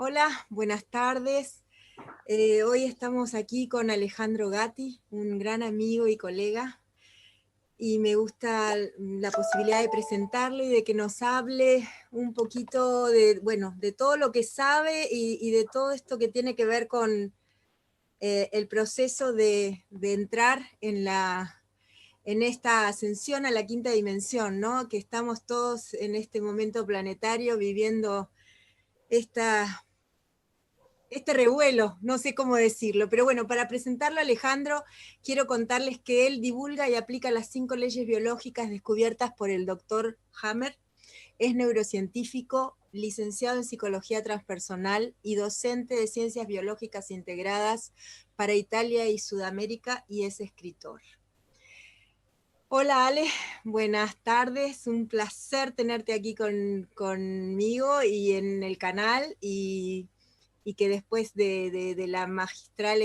Hola, buenas tardes. Hoy estamos aquí con Alejandro Gatti, un gran amigo y colega, y me gusta la posibilidad de presentarlo y de que nos hable un poquito de, bueno, de todo lo que sabe y de todo esto que tiene que ver con el proceso de entrar en esta ascensión a la quinta dimensión, ¿no? Que estamos todos en este momento planetario viviendo este revuelo, no sé cómo decirlo, pero bueno, para presentarlo a Alejandro, quiero contarles que él divulga y aplica las 5 leyes biológicas descubiertas por el doctor Hammer. Es neurocientífico, licenciado en psicología transpersonal y docente de ciencias biológicas integradas para Italia y Sudamérica, y es escritor. Hola Ale, buenas tardes, un placer tenerte aquí conmigo y en el canal, y que después de la magistral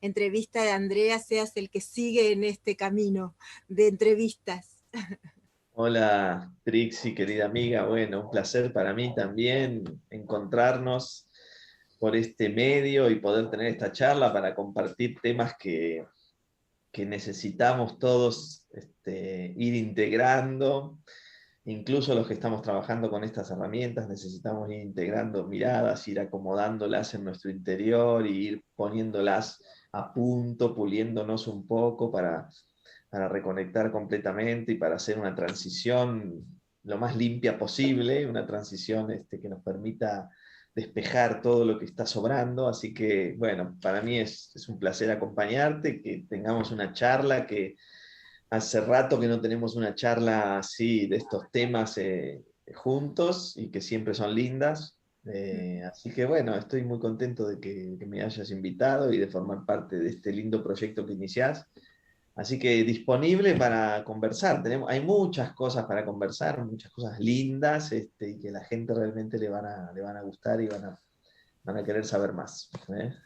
entrevista de Andrea seas el que sigue en este camino de entrevistas. Hola Trixie, querida amiga. Bueno, un placer para mí también encontrarnos por este medio y poder tener esta charla para compartir temas que necesitamos todos ir integrando. Incluso los que estamos trabajando con estas herramientas necesitamos ir integrando miradas, ir acomodándolas en nuestro interior y ir poniéndolas a punto, puliéndonos un poco para reconectar completamente y para hacer una transición lo más limpia posible, una transición que nos permita despejar todo lo que está sobrando. Así que, bueno, para mí es un placer acompañarte, que tengamos una charla que hace rato que no tenemos una charla así de estos temas juntos y que siempre son lindas. Así que bueno, estoy muy contento de que me hayas invitado y de formar parte de este lindo proyecto que iniciás. Así que disponible para conversar. Hay muchas cosas para conversar, muchas cosas lindas, y que la gente realmente le van a gustar y van a querer saber más.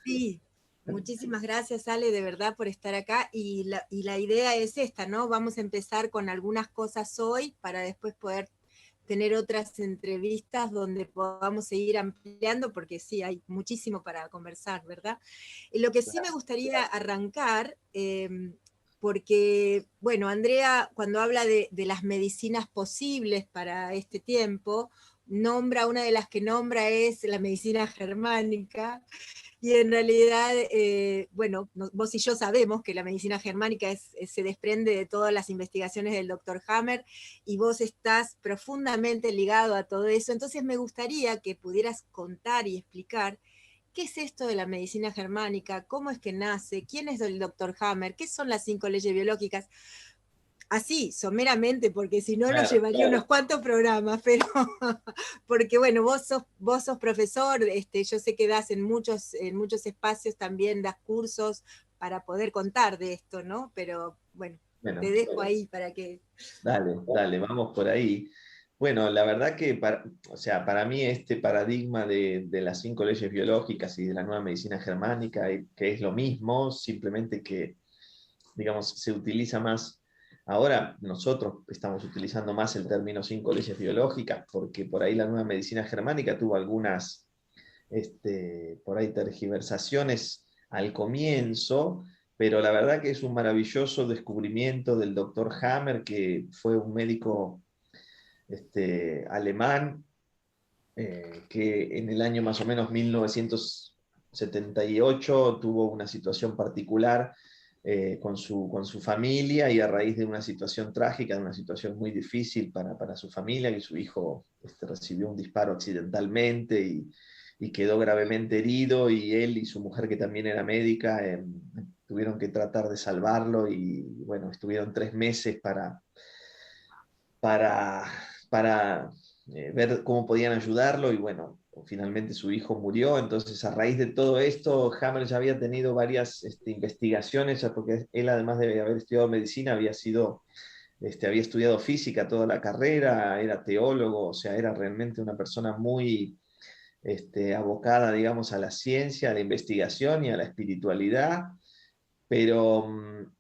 Sí, muchísimas gracias Ale, de verdad, por estar acá, y la idea es esta, ¿no? Vamos a empezar con algunas cosas hoy para después poder tener otras entrevistas donde podamos seguir ampliando, porque sí, hay muchísimo para conversar, ¿verdad? Y lo que sí me gustaría arrancar, porque, bueno, Andrea, cuando habla de las medicinas posibles para este tiempo, nombra, una de las que nombra es la medicina germánica, y en realidad, bueno, vos y yo sabemos que la medicina germánica se desprende de todas las investigaciones del doctor Hammer, y vos estás profundamente ligado a todo eso. Entonces me gustaría que pudieras contar y explicar qué es esto de la medicina germánica, cómo es que nace, quién es el doctor Hammer, qué son las 5 leyes biológicas. Así, someramente, porque si no nos Claro, llevaría unos cuantos programas, pero porque bueno, vos sos profesor, yo sé que das en muchos espacios, también das cursos para poder contar de esto, ¿no? Pero bueno, te bueno, dejo ahí para que... dale, dale, vamos por ahí. Bueno, la verdad que o sea, para mí este paradigma de las 5 leyes biológicas y de la nueva medicina germánica, que es lo mismo, simplemente que, digamos, se utiliza más. Ahora nosotros estamos utilizando más el término 5 leyes biológicas, porque por ahí la nueva medicina germánica tuvo algunas, por ahí tergiversaciones al comienzo, pero la verdad que es un maravilloso descubrimiento del doctor Hammer, que fue un médico alemán, que en el año más o menos 1978 tuvo una situación particular con su familia, y a raíz de una situación trágica, de una situación muy difícil para su familia, que su hijo recibió un disparo accidentalmente y quedó gravemente herido, y él y su mujer, que también era médica, tuvieron que tratar de salvarlo, y bueno, estuvieron 3 meses para, para ver cómo podían ayudarlo, y bueno, finalmente su hijo murió. Entonces, a raíz de todo esto, Hammer ya había tenido varias investigaciones, porque él, además de haber estudiado medicina, había estudiado física toda la carrera, era teólogo, o sea, era realmente una persona muy abocada, digamos, a la ciencia, a la investigación y a la espiritualidad. Pero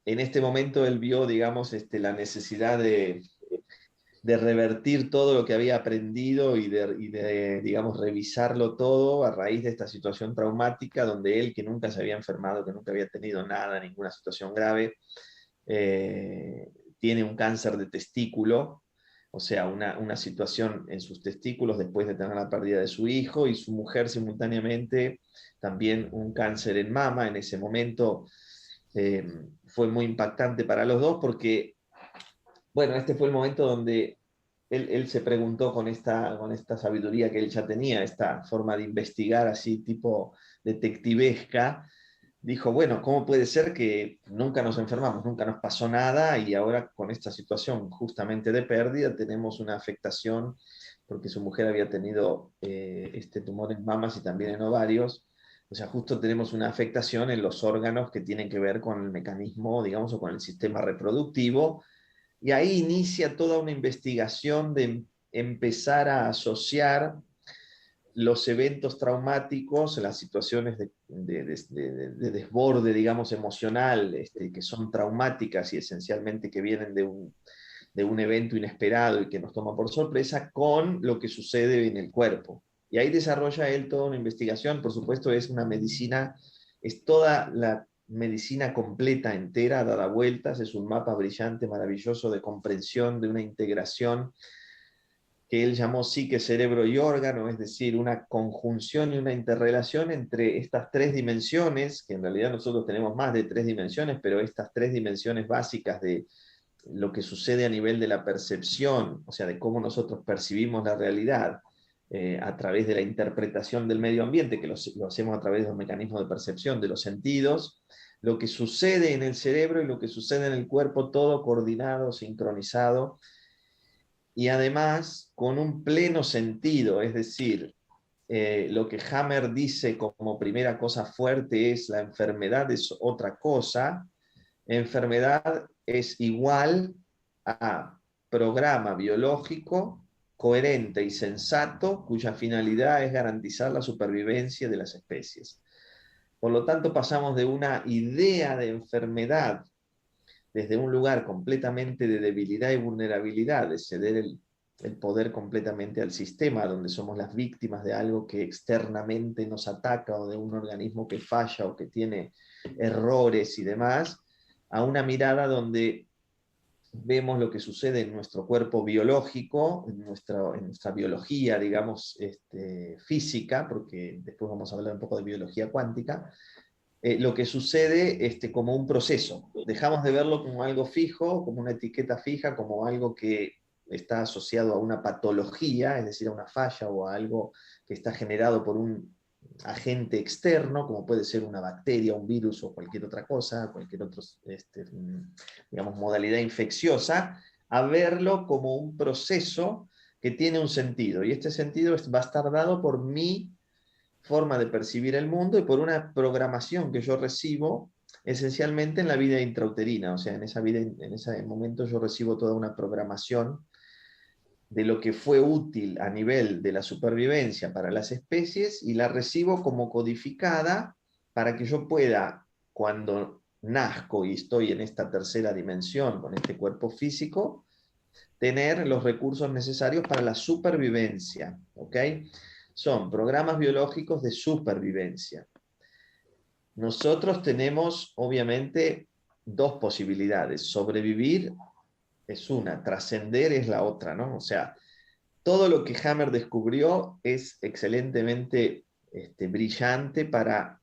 en este momento él vio, digamos, la necesidad de revertir todo lo que había aprendido digamos, revisarlo todo a raíz de esta situación traumática, donde él, que nunca se había enfermado, que nunca había tenido nada, ninguna situación grave, tiene un cáncer de testículo, o sea, una situación en sus testículos después de tener la pérdida de su hijo, y su mujer simultáneamente también un cáncer en mama. En ese momento fue muy impactante para los dos porque, bueno, este fue el momento donde él se preguntó con esta sabiduría que él ya tenía, esta forma de investigar así tipo detectivesca. Dijo, bueno, ¿cómo puede ser que nunca nos enfermamos, nunca nos pasó nada, y ahora con esta situación justamente de pérdida tenemos una afectación porque su mujer había tenido este tumor en mamas y también en ovarios? O sea, justo tenemos una afectación en los órganos que tienen que ver con el mecanismo, digamos, o con el sistema reproductivo, y ahí inicia toda una investigación de empezar a asociar los eventos traumáticos, las situaciones de desborde, digamos, emocional, que son traumáticas y esencialmente que vienen de un evento inesperado y que nos toma por sorpresa, con lo que sucede en el cuerpo. Y ahí desarrolla él toda una investigación. Por supuesto, es una medicina, es toda la medicina completa, entera, dada vueltas, es un mapa brillante, maravilloso de comprensión, de una integración que él llamó psique, cerebro y órgano, es decir, una conjunción y una interrelación entre estas tres dimensiones, que en realidad nosotros tenemos más de tres dimensiones, pero estas tres dimensiones básicas de lo que sucede a nivel de la percepción, o sea, de cómo nosotros percibimos la realidad a través de la interpretación del medio ambiente, que lo hacemos a través de los mecanismos de percepción de los sentidos, lo que sucede en el cerebro y lo que sucede en el cuerpo, todo coordinado, sincronizado, y además con un pleno sentido, es decir, lo que Hammer dice como primera cosa fuerte es: la enfermedad es otra cosa. Enfermedad es igual a programa biológico coherente y sensato cuya finalidad es garantizar la supervivencia de las especies. Por lo tanto, pasamos de una idea de enfermedad desde un lugar completamente de debilidad y vulnerabilidad, de ceder el poder completamente al sistema, donde somos las víctimas de algo que externamente nos ataca, o de un organismo que falla o que tiene errores y demás, a una mirada donde vemos lo que sucede en nuestro cuerpo biológico, en nuestra biología, digamos, física, porque después vamos a hablar un poco de biología cuántica, lo que sucede como un proceso. Dejamos de verlo como algo fijo, como una etiqueta fija, como algo que está asociado a una patología, es decir, a una falla o a algo que está generado por un agente externo, como puede ser una bacteria, un virus o cualquier otra cosa, cualquier otra, digamos, modalidad infecciosa, a verlo como un proceso que tiene un sentido. Y este sentido va a estar dado por mi forma de percibir el mundo y por una programación que yo recibo esencialmente en la vida intrauterina. O sea, en esa vida, en ese momento yo recibo toda una programación de lo que fue útil a nivel de la supervivencia para las especies, y la recibo como codificada para que yo pueda, cuando nazco y estoy en esta tercera dimensión con este cuerpo físico, tener los recursos necesarios para la supervivencia, ¿ok? Son programas biológicos de supervivencia. Nosotros tenemos, obviamente, dos posibilidades. Sobrevivir es una, trascender es la otra, ¿no? O sea, todo lo que Hammer descubrió es excelentemente brillante para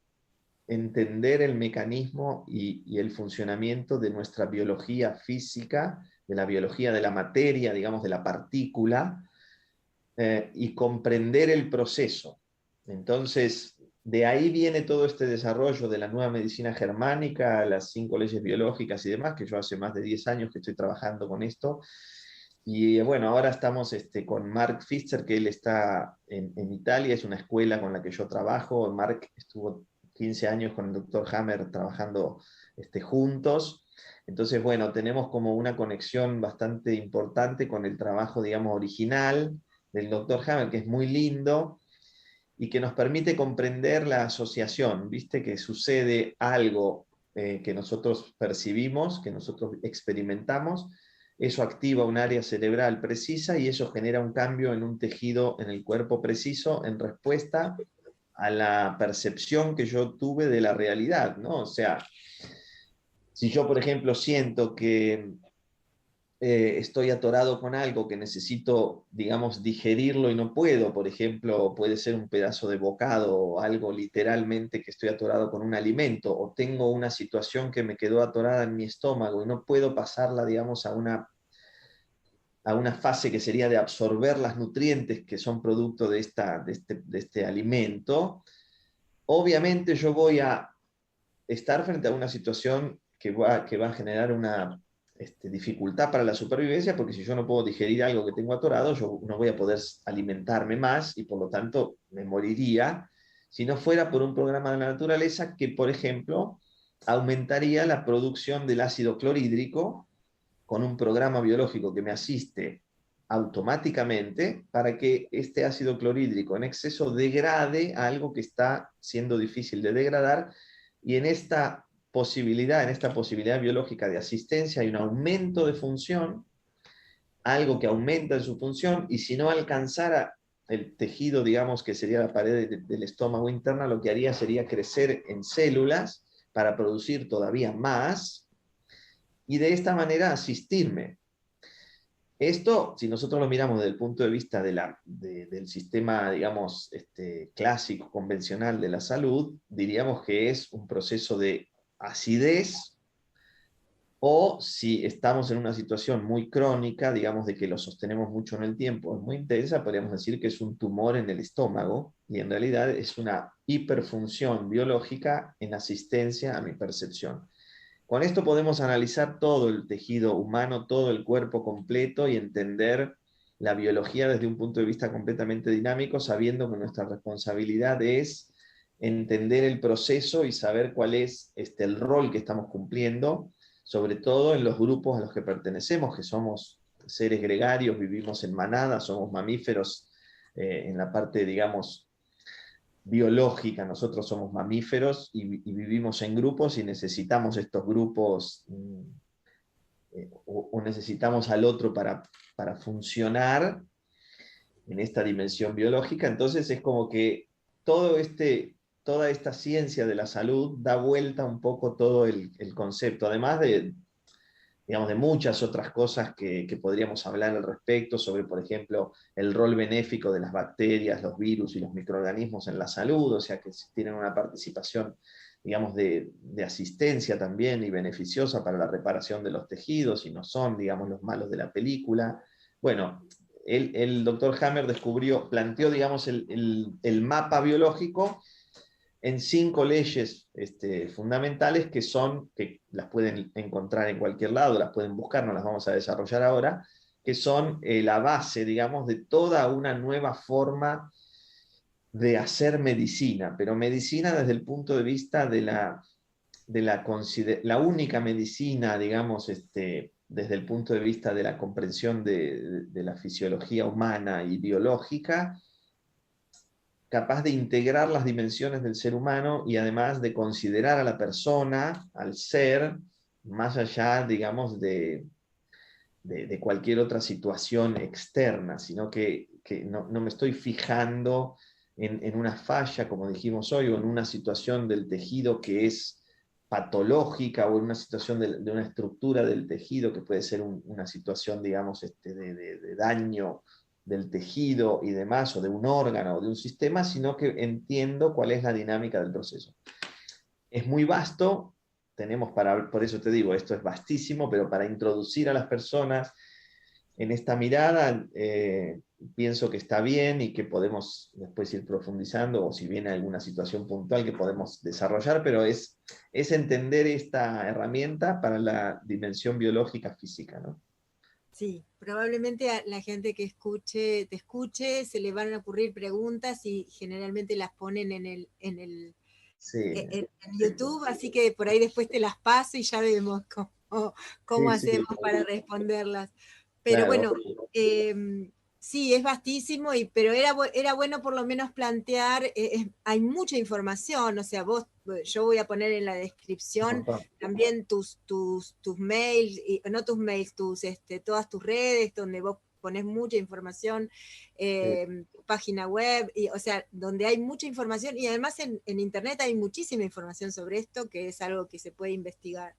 entender el mecanismo y el funcionamiento de nuestra biología física, de la biología de la materia, digamos, de la partícula, y comprender el proceso. Entonces, de ahí viene todo este desarrollo de la nueva medicina germánica, las 5 leyes biológicas y demás, que yo hace más de 10 años que estoy trabajando con esto. Y bueno, ahora estamos con Mark Pfister, que él está en Italia, es una escuela con la que yo trabajo. Mark estuvo 15 años con el doctor Hammer trabajando juntos. Entonces, bueno, tenemos como una conexión bastante importante con el trabajo, digamos, original del doctor Hammer, que es muy lindo y que nos permite comprender la asociación. Viste que sucede algo que nosotros percibimos, que nosotros experimentamos, eso activa un área cerebral precisa y eso genera un cambio en un tejido en el cuerpo preciso en respuesta a la percepción que yo tuve de la realidad, ¿no? O sea, si yo, por ejemplo, siento que estoy atorado con algo que necesito, digamos, digerirlo y no puedo, por ejemplo, puede ser un pedazo de bocado o algo literalmente que estoy atorado con un alimento, o tengo una situación que me quedó atorada en mi estómago y no puedo pasarla, digamos, a una fase que sería de absorber las nutrientes que son producto de este alimento, obviamente yo voy a estar frente a una situación que va a generar una dificultad para la supervivencia, porque si yo no puedo digerir algo que tengo atorado, yo no voy a poder alimentarme más y por lo tanto me moriría si no fuera por un programa de la naturaleza que, por ejemplo, aumentaría la producción del ácido clorhídrico con un programa biológico que me asiste automáticamente para que este ácido clorhídrico en exceso degrade a algo que está siendo difícil de degradar, y en esta posibilidad biológica de asistencia hay un aumento de función, algo que aumenta en su función, y si no alcanzara el tejido, digamos, que sería la pared del estómago interna, lo que haría sería crecer en células para producir todavía más y de esta manera asistirme. Esto, si nosotros lo miramos desde el punto de vista del sistema, digamos, clásico, convencional de la salud, diríamos que es un proceso de acidez, o si estamos en una situación muy crónica, digamos, de que lo sostenemos mucho en el tiempo, es muy intensa, podríamos decir que es un tumor en el estómago, y en realidad es una hiperfunción biológica en asistencia a mi percepción. Con esto podemos analizar todo el tejido humano, todo el cuerpo completo y entender la biología desde un punto de vista completamente dinámico, sabiendo que nuestra responsabilidad es entender el proceso y saber cuál es el rol que estamos cumpliendo, sobre todo en los grupos a los que pertenecemos, que somos seres gregarios, vivimos en manadas, somos mamíferos en la parte, digamos, biológica. Nosotros somos mamíferos y vivimos en grupos y necesitamos estos grupos o necesitamos al otro para funcionar en esta dimensión biológica. Entonces es como que todo toda esta ciencia de la salud da vuelta un poco todo el concepto, además digamos, de muchas otras cosas que podríamos hablar al respecto, sobre, por ejemplo, el rol benéfico de las bacterias, los virus y los microorganismos en la salud, o sea, que tienen una participación, digamos, de asistencia también y beneficiosa para la reparación de los tejidos, y no son, digamos, los malos de la película. Bueno, el doctor Hammer planteó, digamos, el mapa biológico en 5 leyes fundamentales que las pueden encontrar en cualquier lado, las pueden buscar, no las vamos a desarrollar ahora, que son la base, digamos, de toda una nueva forma de hacer medicina, pero medicina desde el punto de vista la única medicina, digamos, desde el punto de vista de la comprensión de la fisiología humana y biológica, capaz de integrar las dimensiones del ser humano y además de considerar a la persona, al ser, más allá, digamos, de cualquier otra situación externa, sino que no me estoy fijando en una falla, como dijimos hoy, o en una situación del tejido que es patológica, o en una situación de una estructura del tejido que puede ser una situación, digamos, de daño del tejido y demás, o de un órgano o de un sistema, sino que entiendo cuál es la dinámica del proceso. Es muy vasto, por eso te digo, esto es vastísimo, pero para introducir a las personas en esta mirada, pienso que está bien y que podemos después ir profundizando, o si viene alguna situación puntual que podemos desarrollar, pero es entender esta herramienta para la dimensión biológica física, ¿no? Sí, probablemente a la gente que te escuche, se le van a ocurrir preguntas y generalmente las ponen Sí, en YouTube, así que por ahí después te las paso y ya vemos cómo sí, hacemos sí, para responderlas. Pero claro. bueno, Sí, es vastísimo, pero era bueno por lo menos plantear, hay mucha información, o sea, yo voy a poner en la Un descripción montón. también tus mails, no tus mails, todas tus redes, donde vos pones mucha información, Sí, tu página web, o sea, donde hay mucha información, y además en internet hay muchísima información sobre esto, que es algo que se puede investigar.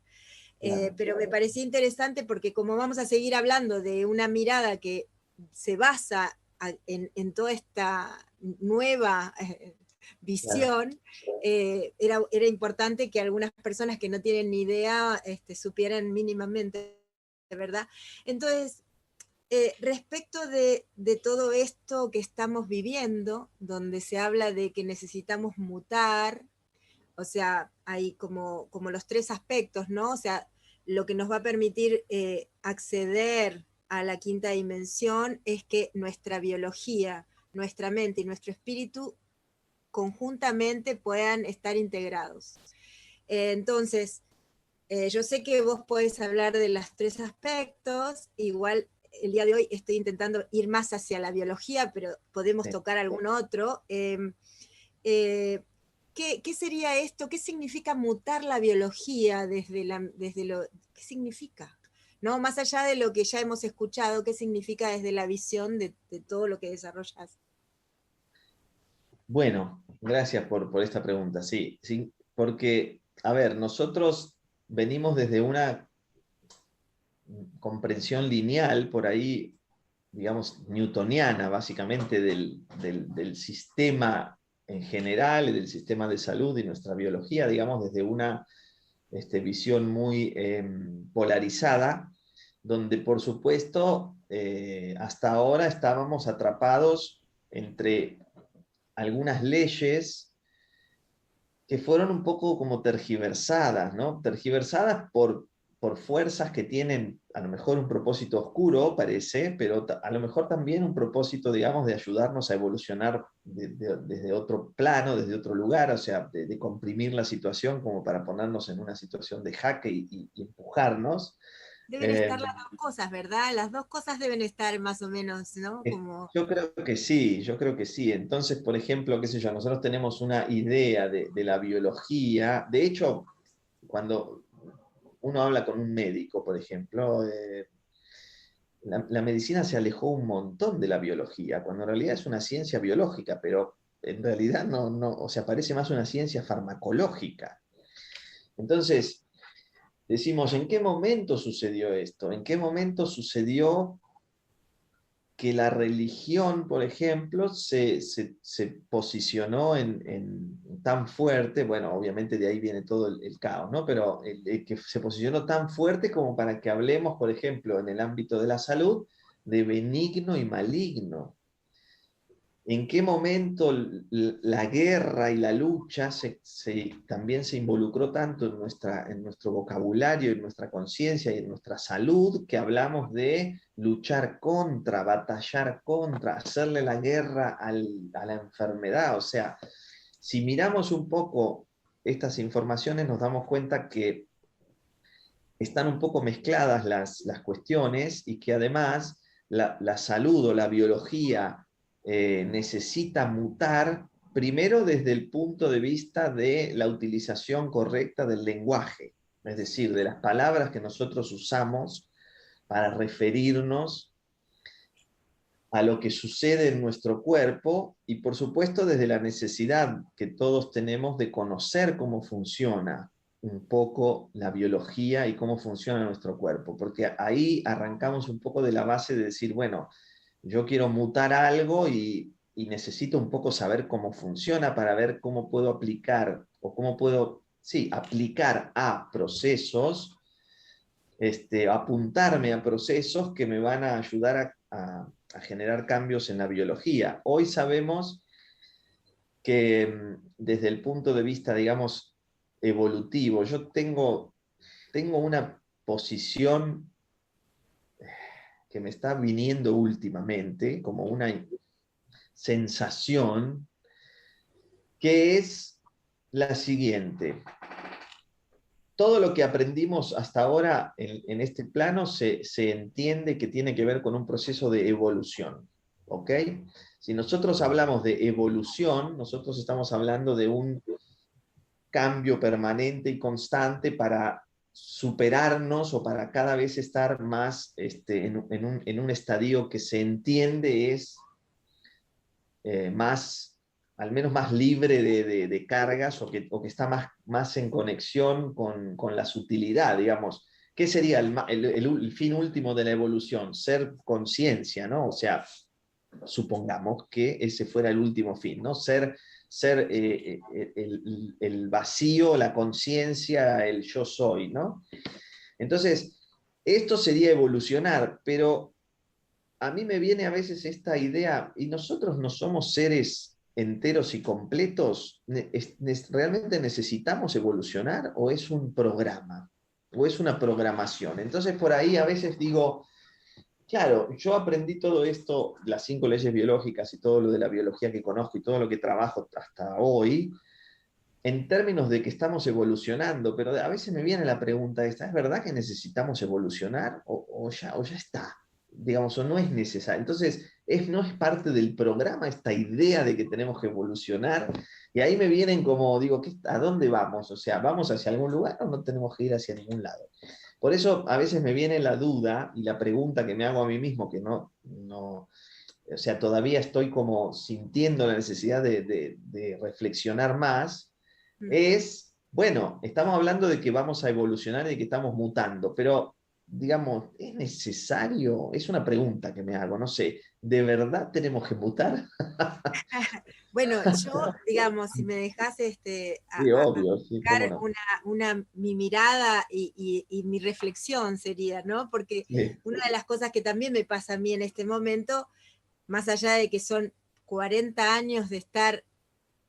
claro. Pero me parecía interesante porque como vamos a seguir hablando de una mirada que se basa en toda esta nueva Claro. visión, era importante que algunas personas que no tienen ni idea supieran mínimamente, ¿verdad? Entonces, respecto de todo esto que estamos viviendo, donde se habla de que necesitamos mutar, o sea, hay como los tres aspectos, ¿no? O sea, lo que nos va a permitir acceder a la quinta dimensión es que nuestra biología, nuestra mente y nuestro espíritu conjuntamente puedan estar integrados. Entonces, yo sé que vos podés hablar de los tres aspectos, igual el día de hoy estoy intentando ir más hacia la biología, pero podemos Sí. tocar algún otro. Eh, ¿qué sería esto? ¿Qué significa mutar la biología desde lo... ¿Qué significa? ¿No? Más allá de lo que ya hemos escuchado, ¿qué significa desde la visión de todo lo que desarrollas? Bueno, gracias por esta pregunta. Sí, sí, porque, a ver, nosotros venimos desde una comprensión lineal, por ahí, digamos, newtoniana, básicamente, del sistema en general, del sistema de salud y nuestra biología, digamos, desde una visión muy polarizada, donde, por supuesto, hasta ahora estábamos atrapados entre algunas leyes que fueron un poco como tergiversadas, ¿no? Tergiversadas por fuerzas que tienen a lo mejor un propósito oscuro, parece, pero a lo mejor también un propósito, digamos, de ayudarnos a evolucionar desde otro plano, desde otro lugar, o sea, de comprimir la situación como para ponernos en una situación de jaque y empujarnos. Deben Eh, estar las dos cosas, ¿verdad? Las dos cosas deben estar más o menos, ¿no? Como... Yo creo que sí, yo creo que sí. Entonces, por ejemplo, qué sé yo, nosotros tenemos una idea de la biología. De hecho, cuando uno habla con un médico, por ejemplo, la medicina se alejó un montón de la biología, cuando en realidad es una ciencia biológica, pero en realidad no, o sea, parece más una ciencia farmacológica. Entonces, decimos, ¿en qué momento sucedió esto? ¿En qué momento sucedió que la religión, por ejemplo, se posicionó tan fuerte? Bueno, obviamente de ahí viene todo el caos, ¿no? Pero que se posicionó tan fuerte como para que hablemos, por ejemplo, en el ámbito de la salud, de benigno y maligno. ¿En qué momento la guerra y la lucha también se involucró tanto en nuestro vocabulario, en nuestra conciencia y en nuestra salud, que hablamos de luchar contra, batallar contra, hacerle la guerra a la enfermedad? O sea, si miramos un poco estas informaciones, nos damos cuenta que están un poco mezcladas las cuestiones y que además la salud o la biología necesita mutar primero desde el punto de vista de la utilización correcta del lenguaje, es decir, de las palabras que nosotros usamos para referirnos a lo que sucede en nuestro cuerpo y, por supuesto, desde la necesidad que todos tenemos de conocer cómo funciona un poco la biología y cómo funciona nuestro cuerpo, porque ahí arrancamos un poco de la base de decir, bueno, yo quiero mutar algo y necesito un poco saber cómo funciona para ver cómo puedo aplicar o cómo puedo, sí, aplicar a procesos, apuntarme a procesos que me van a ayudar a generar cambios en la biología. Hoy sabemos que desde el punto de vista, digamos, evolutivo, yo tengo una posición que me está viniendo últimamente, como una sensación, que es la siguiente. Todo lo que aprendimos hasta ahora en este plano se entiende que tiene que ver con un proceso de evolución. ¿ok? Si nosotros hablamos de evolución, nosotros estamos hablando de un cambio permanente y constante para superarnos o para cada vez estar más en un estadio que se entiende es más, al menos más libre de cargas o que está más en conexión con la sutilidad, digamos. ¿Qué sería el fin último de la evolución? Ser conciencia, ¿no? O sea, supongamos que ese fuera el último fin, ¿no? Ser el vacío, la conciencia, el yo soy, ¿no? Entonces, esto sería evolucionar, pero a mí me viene a veces esta idea, ¿y nosotros no somos seres enteros y completos? ¿Realmente necesitamos evolucionar o es un programa? ¿O es una programación? Entonces, por ahí a veces digo, claro, yo aprendí todo esto, las 5 leyes biológicas y todo lo de la biología que conozco y todo lo que trabajo hasta hoy, en términos de que estamos evolucionando, pero a veces me viene la pregunta esta, ¿es verdad que necesitamos evolucionar o ya está? Digamos, o no es necesario. Entonces, no es parte del programa esta idea de que tenemos que evolucionar, y ahí me vienen como, digo, ¿a dónde vamos? O sea, ¿vamos hacia algún lugar o no tenemos que ir hacia ningún lado? Por eso a veces me viene la duda y la pregunta que me hago a mí mismo, que no, o sea, todavía estoy como sintiendo la necesidad de reflexionar más, Mm. es, bueno, estamos hablando de que vamos a evolucionar y de que estamos mutando, pero digamos, ¿es necesario? Es una pregunta que me hago, no sé, ¿de verdad tenemos que mutar? Bueno, yo, digamos, si me dejas Sí, a obvio, sí, cómo buscar no. mi mirada y mi reflexión sería, ¿no? Porque Sí, una de las cosas que también me pasa a mí en este momento, más allá de que son 40 años de estar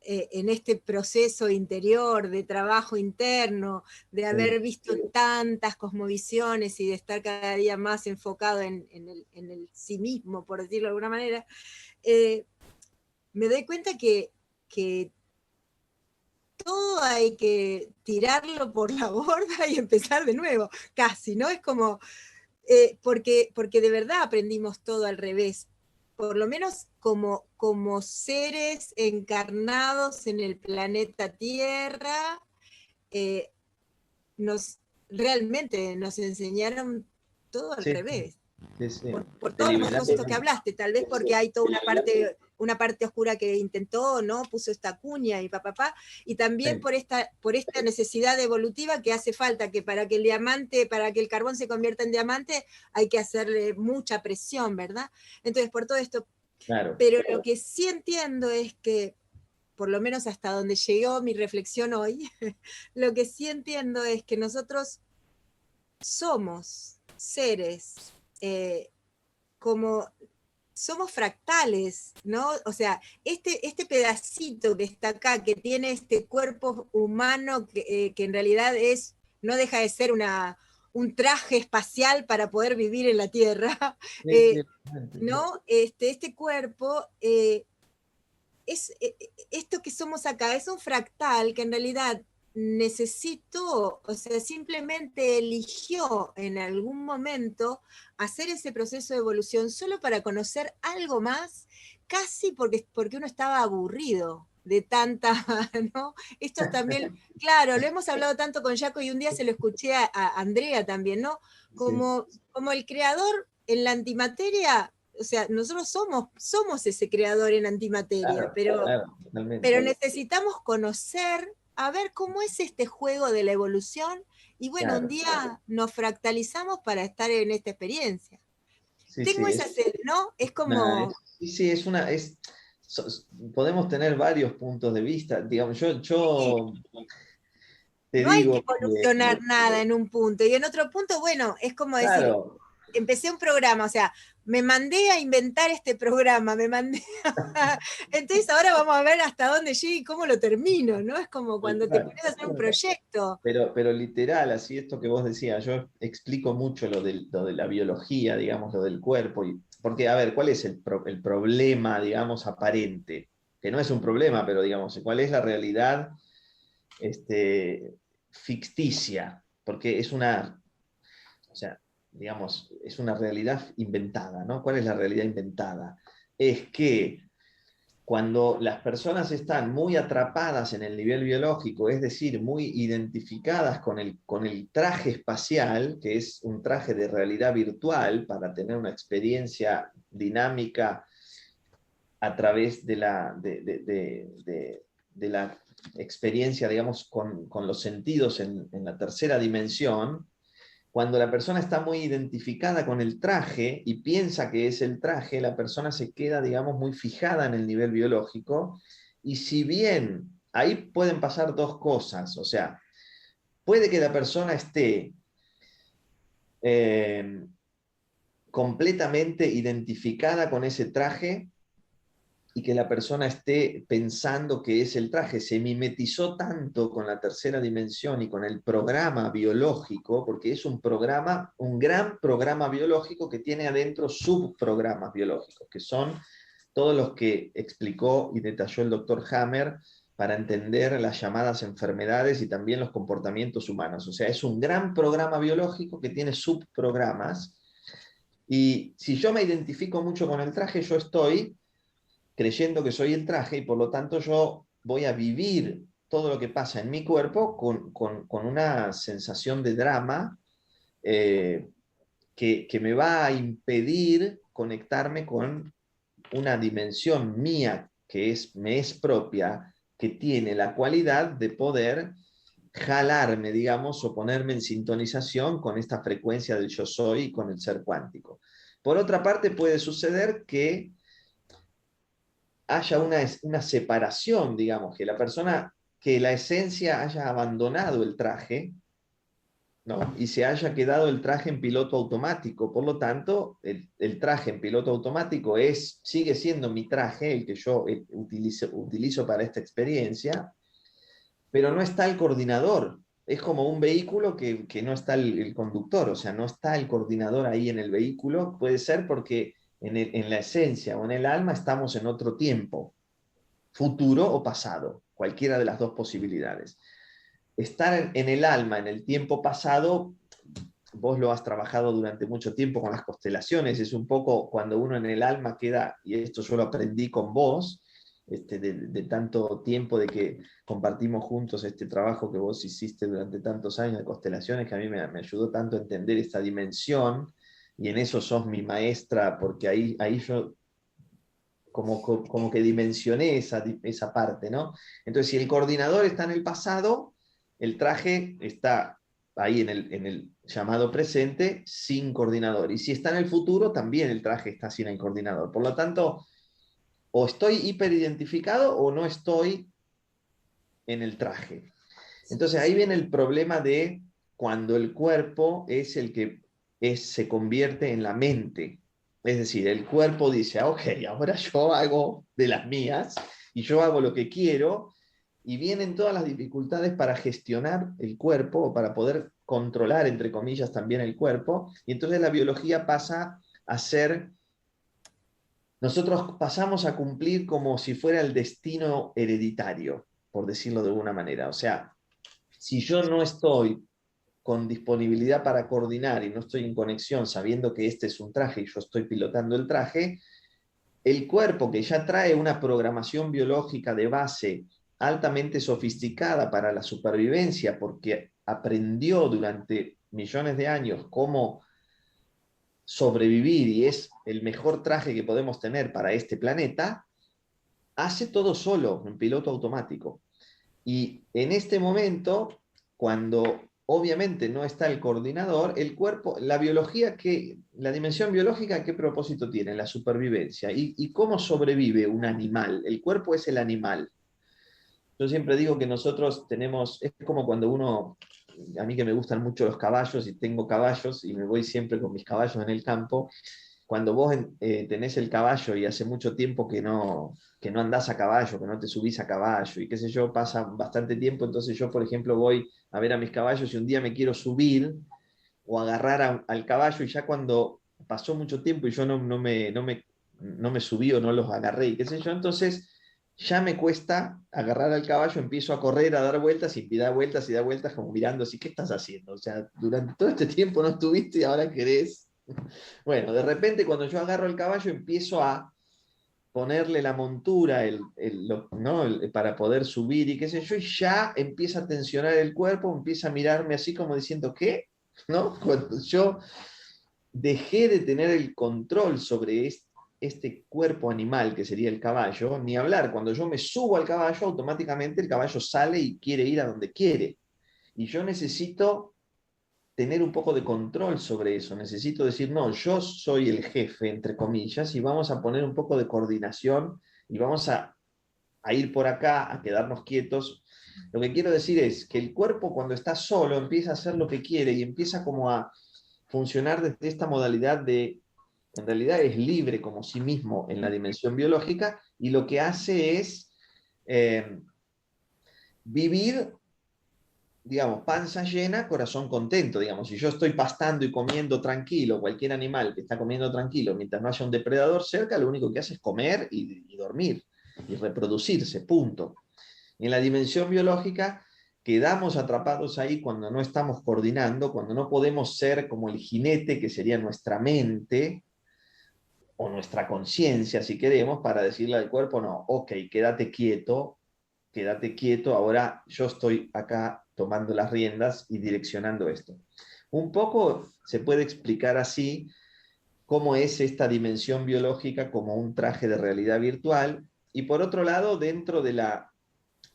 en este proceso interior de trabajo interno, de sí, haber visto tantas cosmovisiones y de estar cada día más enfocado en el sí mismo, por decirlo de alguna manera, eh, me doy cuenta que todo hay que tirarlo por la borda y empezar de nuevo, casi, ¿no? Es como, porque de verdad aprendimos todo al revés, por lo menos como seres encarnados en el planeta Tierra, eh, nos realmente nos enseñaron todo al sí, revés sí, sí. por todos los propósitos que Deliberadamente. hablaste, tal vez porque hay toda una parte oscura que intentó, ¿no? Puso esta cuña y papá, y también Sí, por esta necesidad evolutiva que hace falta, que para que el diamante, para que el carbón se convierta en diamante, hay que hacerle mucha presión, ¿verdad? Entonces, por todo esto, claro. pero lo que sí entiendo es que, por lo menos hasta donde llegó mi reflexión hoy, lo que sí entiendo es que nosotros somos seres como somos fractales, ¿no? O sea, este pedacito que está acá, que tiene este cuerpo humano, que en realidad no deja de ser un traje espacial para poder vivir en la Tierra, Sí, sí, ¿no? Este cuerpo esto que somos acá es un fractal que en realidad necesitó, o sea, simplemente eligió en algún momento hacer ese proceso de evolución solo para conocer algo más, casi porque uno estaba aburrido de tanta, ¿no? Esto también, claro, lo hemos hablado tanto con Jaco y un día se lo escuché a Andrea también, ¿no? sí. Como el creador en la antimateria, o sea, nosotros somos ese creador en antimateria, Claro, claro, pero totalmente. necesitamos conocer, a ver cómo es este juego de la evolución, y bueno, un Claro, día nos fractalizamos para estar en esta experiencia. sí, Tengo sí, esa sed, ¿no? Es como, sí, sí, so- podemos tener varios puntos de vista. Digamos, yo te no hay que digo evolucionar nada en un punto, y en otro punto, bueno, es como decir, claro, empecé un programa, o sea, me mandé a inventar este programa, me mandé entonces ahora vamos a ver hasta dónde llego y cómo lo termino, ¿no? Es como cuando te claro. pones a hacer un proyecto. Pero literal, así esto que vos decías, yo explico mucho lo de la biología, digamos, lo del cuerpo, porque, a ver, ¿cuál es el problema, digamos, aparente? Que no es un problema, pero digamos, ¿cuál es la realidad ficticia? Porque o sea, digamos, es una realidad inventada, ¿no? ¿Cuál es la realidad inventada? es que cuando las personas están muy atrapadas en el nivel biológico, es decir, muy identificadas con el traje espacial, que es un traje de realidad virtual para tener una experiencia dinámica a través de la experiencia, digamos, con los sentidos en la tercera dimensión, cuando la persona está muy identificada con el traje y piensa que es el traje, la persona se queda, digamos, muy fijada en el nivel biológico. Y si bien ahí pueden pasar dos cosas, o sea, puede que la persona esté eh, completamente identificada con ese traje y que la persona esté pensando que es el traje, se mimetizó tanto con la tercera dimensión y con el programa biológico, porque es un programa, un gran programa biológico que tiene adentro subprogramas biológicos, que son todos los que explicó y detalló el doctor Hammer para entender las llamadas enfermedades y también los comportamientos humanos. O sea, es un gran programa biológico que tiene subprogramas. Y si yo me identifico mucho con el traje, yo estoy creyendo que soy el traje y por lo tanto yo voy a vivir todo lo que pasa en mi cuerpo con una sensación de drama eh, que me va a impedir conectarme con una dimensión mía me es propia, que tiene la cualidad de poder jalarme, digamos, o ponerme en sintonización con esta frecuencia del yo soy y con el ser cuántico. Por otra parte, puede suceder que haya una separación, digamos, que la persona, que la esencia haya abandonado el traje, ¿no? Y se haya quedado el traje en piloto automático. Por lo tanto, el traje en piloto automático sigue siendo mi traje, el que yo utilizo para esta experiencia, pero no está el coordinador. Es como un vehículo que no está el conductor, o sea, no está el coordinador ahí en el vehículo. Puede ser porque en la esencia o en el alma estamos en otro tiempo, futuro o pasado, cualquiera de las dos posibilidades. Estar en el alma, en el tiempo pasado, vos lo has trabajado durante mucho tiempo con las constelaciones, es un poco cuando uno en el alma queda, y esto yo lo aprendí con vos, de tanto tiempo de que compartimos juntos este trabajo que vos hiciste durante tantos años de constelaciones, que a mí me ayudó tanto a entender esta dimensión, y en eso sos mi maestra, porque ahí yo como que dimensioné esa parte, ¿no? Entonces, si el coordinador está en el pasado, el traje está ahí en el llamado presente sin coordinador. Y si está en el futuro, también el traje está sin el coordinador. Por lo tanto, o estoy hiperidentificado o no estoy en el traje. Entonces ahí viene el problema de cuando el cuerpo es el que se convierte en la mente. Es decir, el cuerpo dice, ok, ahora yo hago de las mías y yo hago lo que quiero, y vienen todas las dificultades para gestionar el cuerpo o para poder controlar, entre comillas, también el cuerpo, y entonces la biología pasa a ser, nosotros pasamos a cumplir como si fuera el destino hereditario, por decirlo de alguna manera. O sea, si yo no estoy con disponibilidad para coordinar y no estoy en conexión sabiendo que este es un traje y yo estoy pilotando el traje, el cuerpo que ya trae una programación biológica de base altamente sofisticada para la supervivencia, porque aprendió durante millones de años cómo sobrevivir y es el mejor traje que podemos tener para este planeta, hace todo solo, en piloto automático. Y en este momento, cuando obviamente no está el coordinador, el cuerpo, la biología, la dimensión biológica, ¿qué propósito tiene? La supervivencia. ¿Y cómo sobrevive un animal? El cuerpo es el animal. Yo siempre digo que nosotros tenemos, es como cuando uno, a mí que me gustan mucho los caballos y tengo caballos y me voy siempre con mis caballos en el campo, cuando vos tenés el caballo y hace mucho tiempo que no andás a caballo, que no te subís a caballo y qué sé yo, pasa bastante tiempo, entonces yo, por ejemplo, voy a ver a mis caballos y un día me quiero subir o agarrar al caballo y ya cuando pasó mucho tiempo y yo no me subí o no los agarré y qué sé yo, entonces ya me cuesta agarrar al caballo, empiezo a correr, a dar vueltas y da vueltas y da vueltas como mirando así, ¿qué estás haciendo? O sea, durante todo este tiempo no estuviste y ahora querés. Bueno, de repente cuando yo agarro el caballo empiezo a ponerle la montura ¿no? Para poder subir y qué sé yo, y ya empieza a tensionar el cuerpo, empieza a mirarme así como diciendo, ¿qué? ¿No? Cuando yo dejé de tener el control sobre este cuerpo animal que sería el caballo, ni hablar, cuando yo me subo al caballo, automáticamente el caballo sale y quiere ir a donde quiere. Y yo necesito tener un poco de control sobre eso, necesito decir, no, yo soy el jefe, entre comillas, y vamos a poner un poco de coordinación y vamos a ir por acá, a quedarnos quietos. Lo que quiero decir es que el cuerpo cuando está solo empieza a hacer lo que quiere y empieza como a funcionar desde esta modalidad de, en realidad es libre como sí mismo en la dimensión biológica, y lo que hace es vivir, digamos, panza llena, corazón contento, digamos. Si yo estoy pastando y comiendo tranquilo, cualquier animal que está comiendo tranquilo, mientras no haya un depredador cerca, lo único que hace es comer y dormir y reproducirse, punto. En la dimensión biológica quedamos atrapados ahí cuando no estamos coordinando, cuando no podemos ser como el jinete que sería nuestra mente o nuestra conciencia, si queremos, para decirle al cuerpo, no, ok, quédate quieto, ahora yo estoy acá tomando las riendas y direccionando esto. Un poco se puede explicar así cómo es esta dimensión biológica como un traje de realidad virtual, y por otro lado, dentro de la,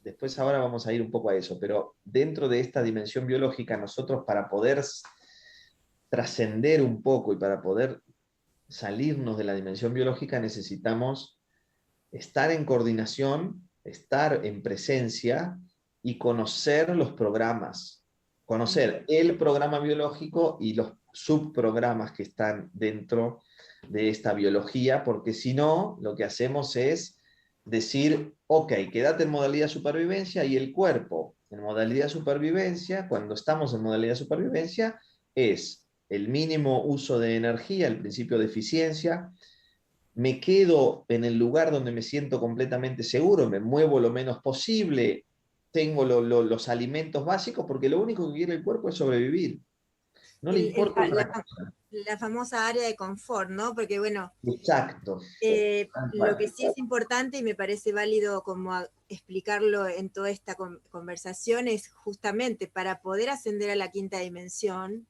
después ahora vamos a ir un poco a eso, pero dentro de esta dimensión biológica, nosotros para poder trascender un poco y para poder salirnos de la dimensión biológica necesitamos estar en coordinación, estar en presencia y conocer los programas, conocer el programa biológico y los subprogramas que están dentro de esta biología, porque si no, lo que hacemos es decir, ok, quédate en modalidad supervivencia, y el cuerpo en modalidad supervivencia, cuando estamos en modalidad supervivencia, es el mínimo uso de energía, el principio de eficiencia. Me quedo en el lugar donde me siento completamente seguro, me muevo lo menos posible, tengo los alimentos básicos, porque lo único que quiere el cuerpo es sobrevivir. No le importa otra cosa. La famosa área de confort, ¿no? Porque bueno, Exacto. lo que sí es importante y me parece válido como explicarlo en toda esta conversación es justamente para poder ascender a la quinta dimensión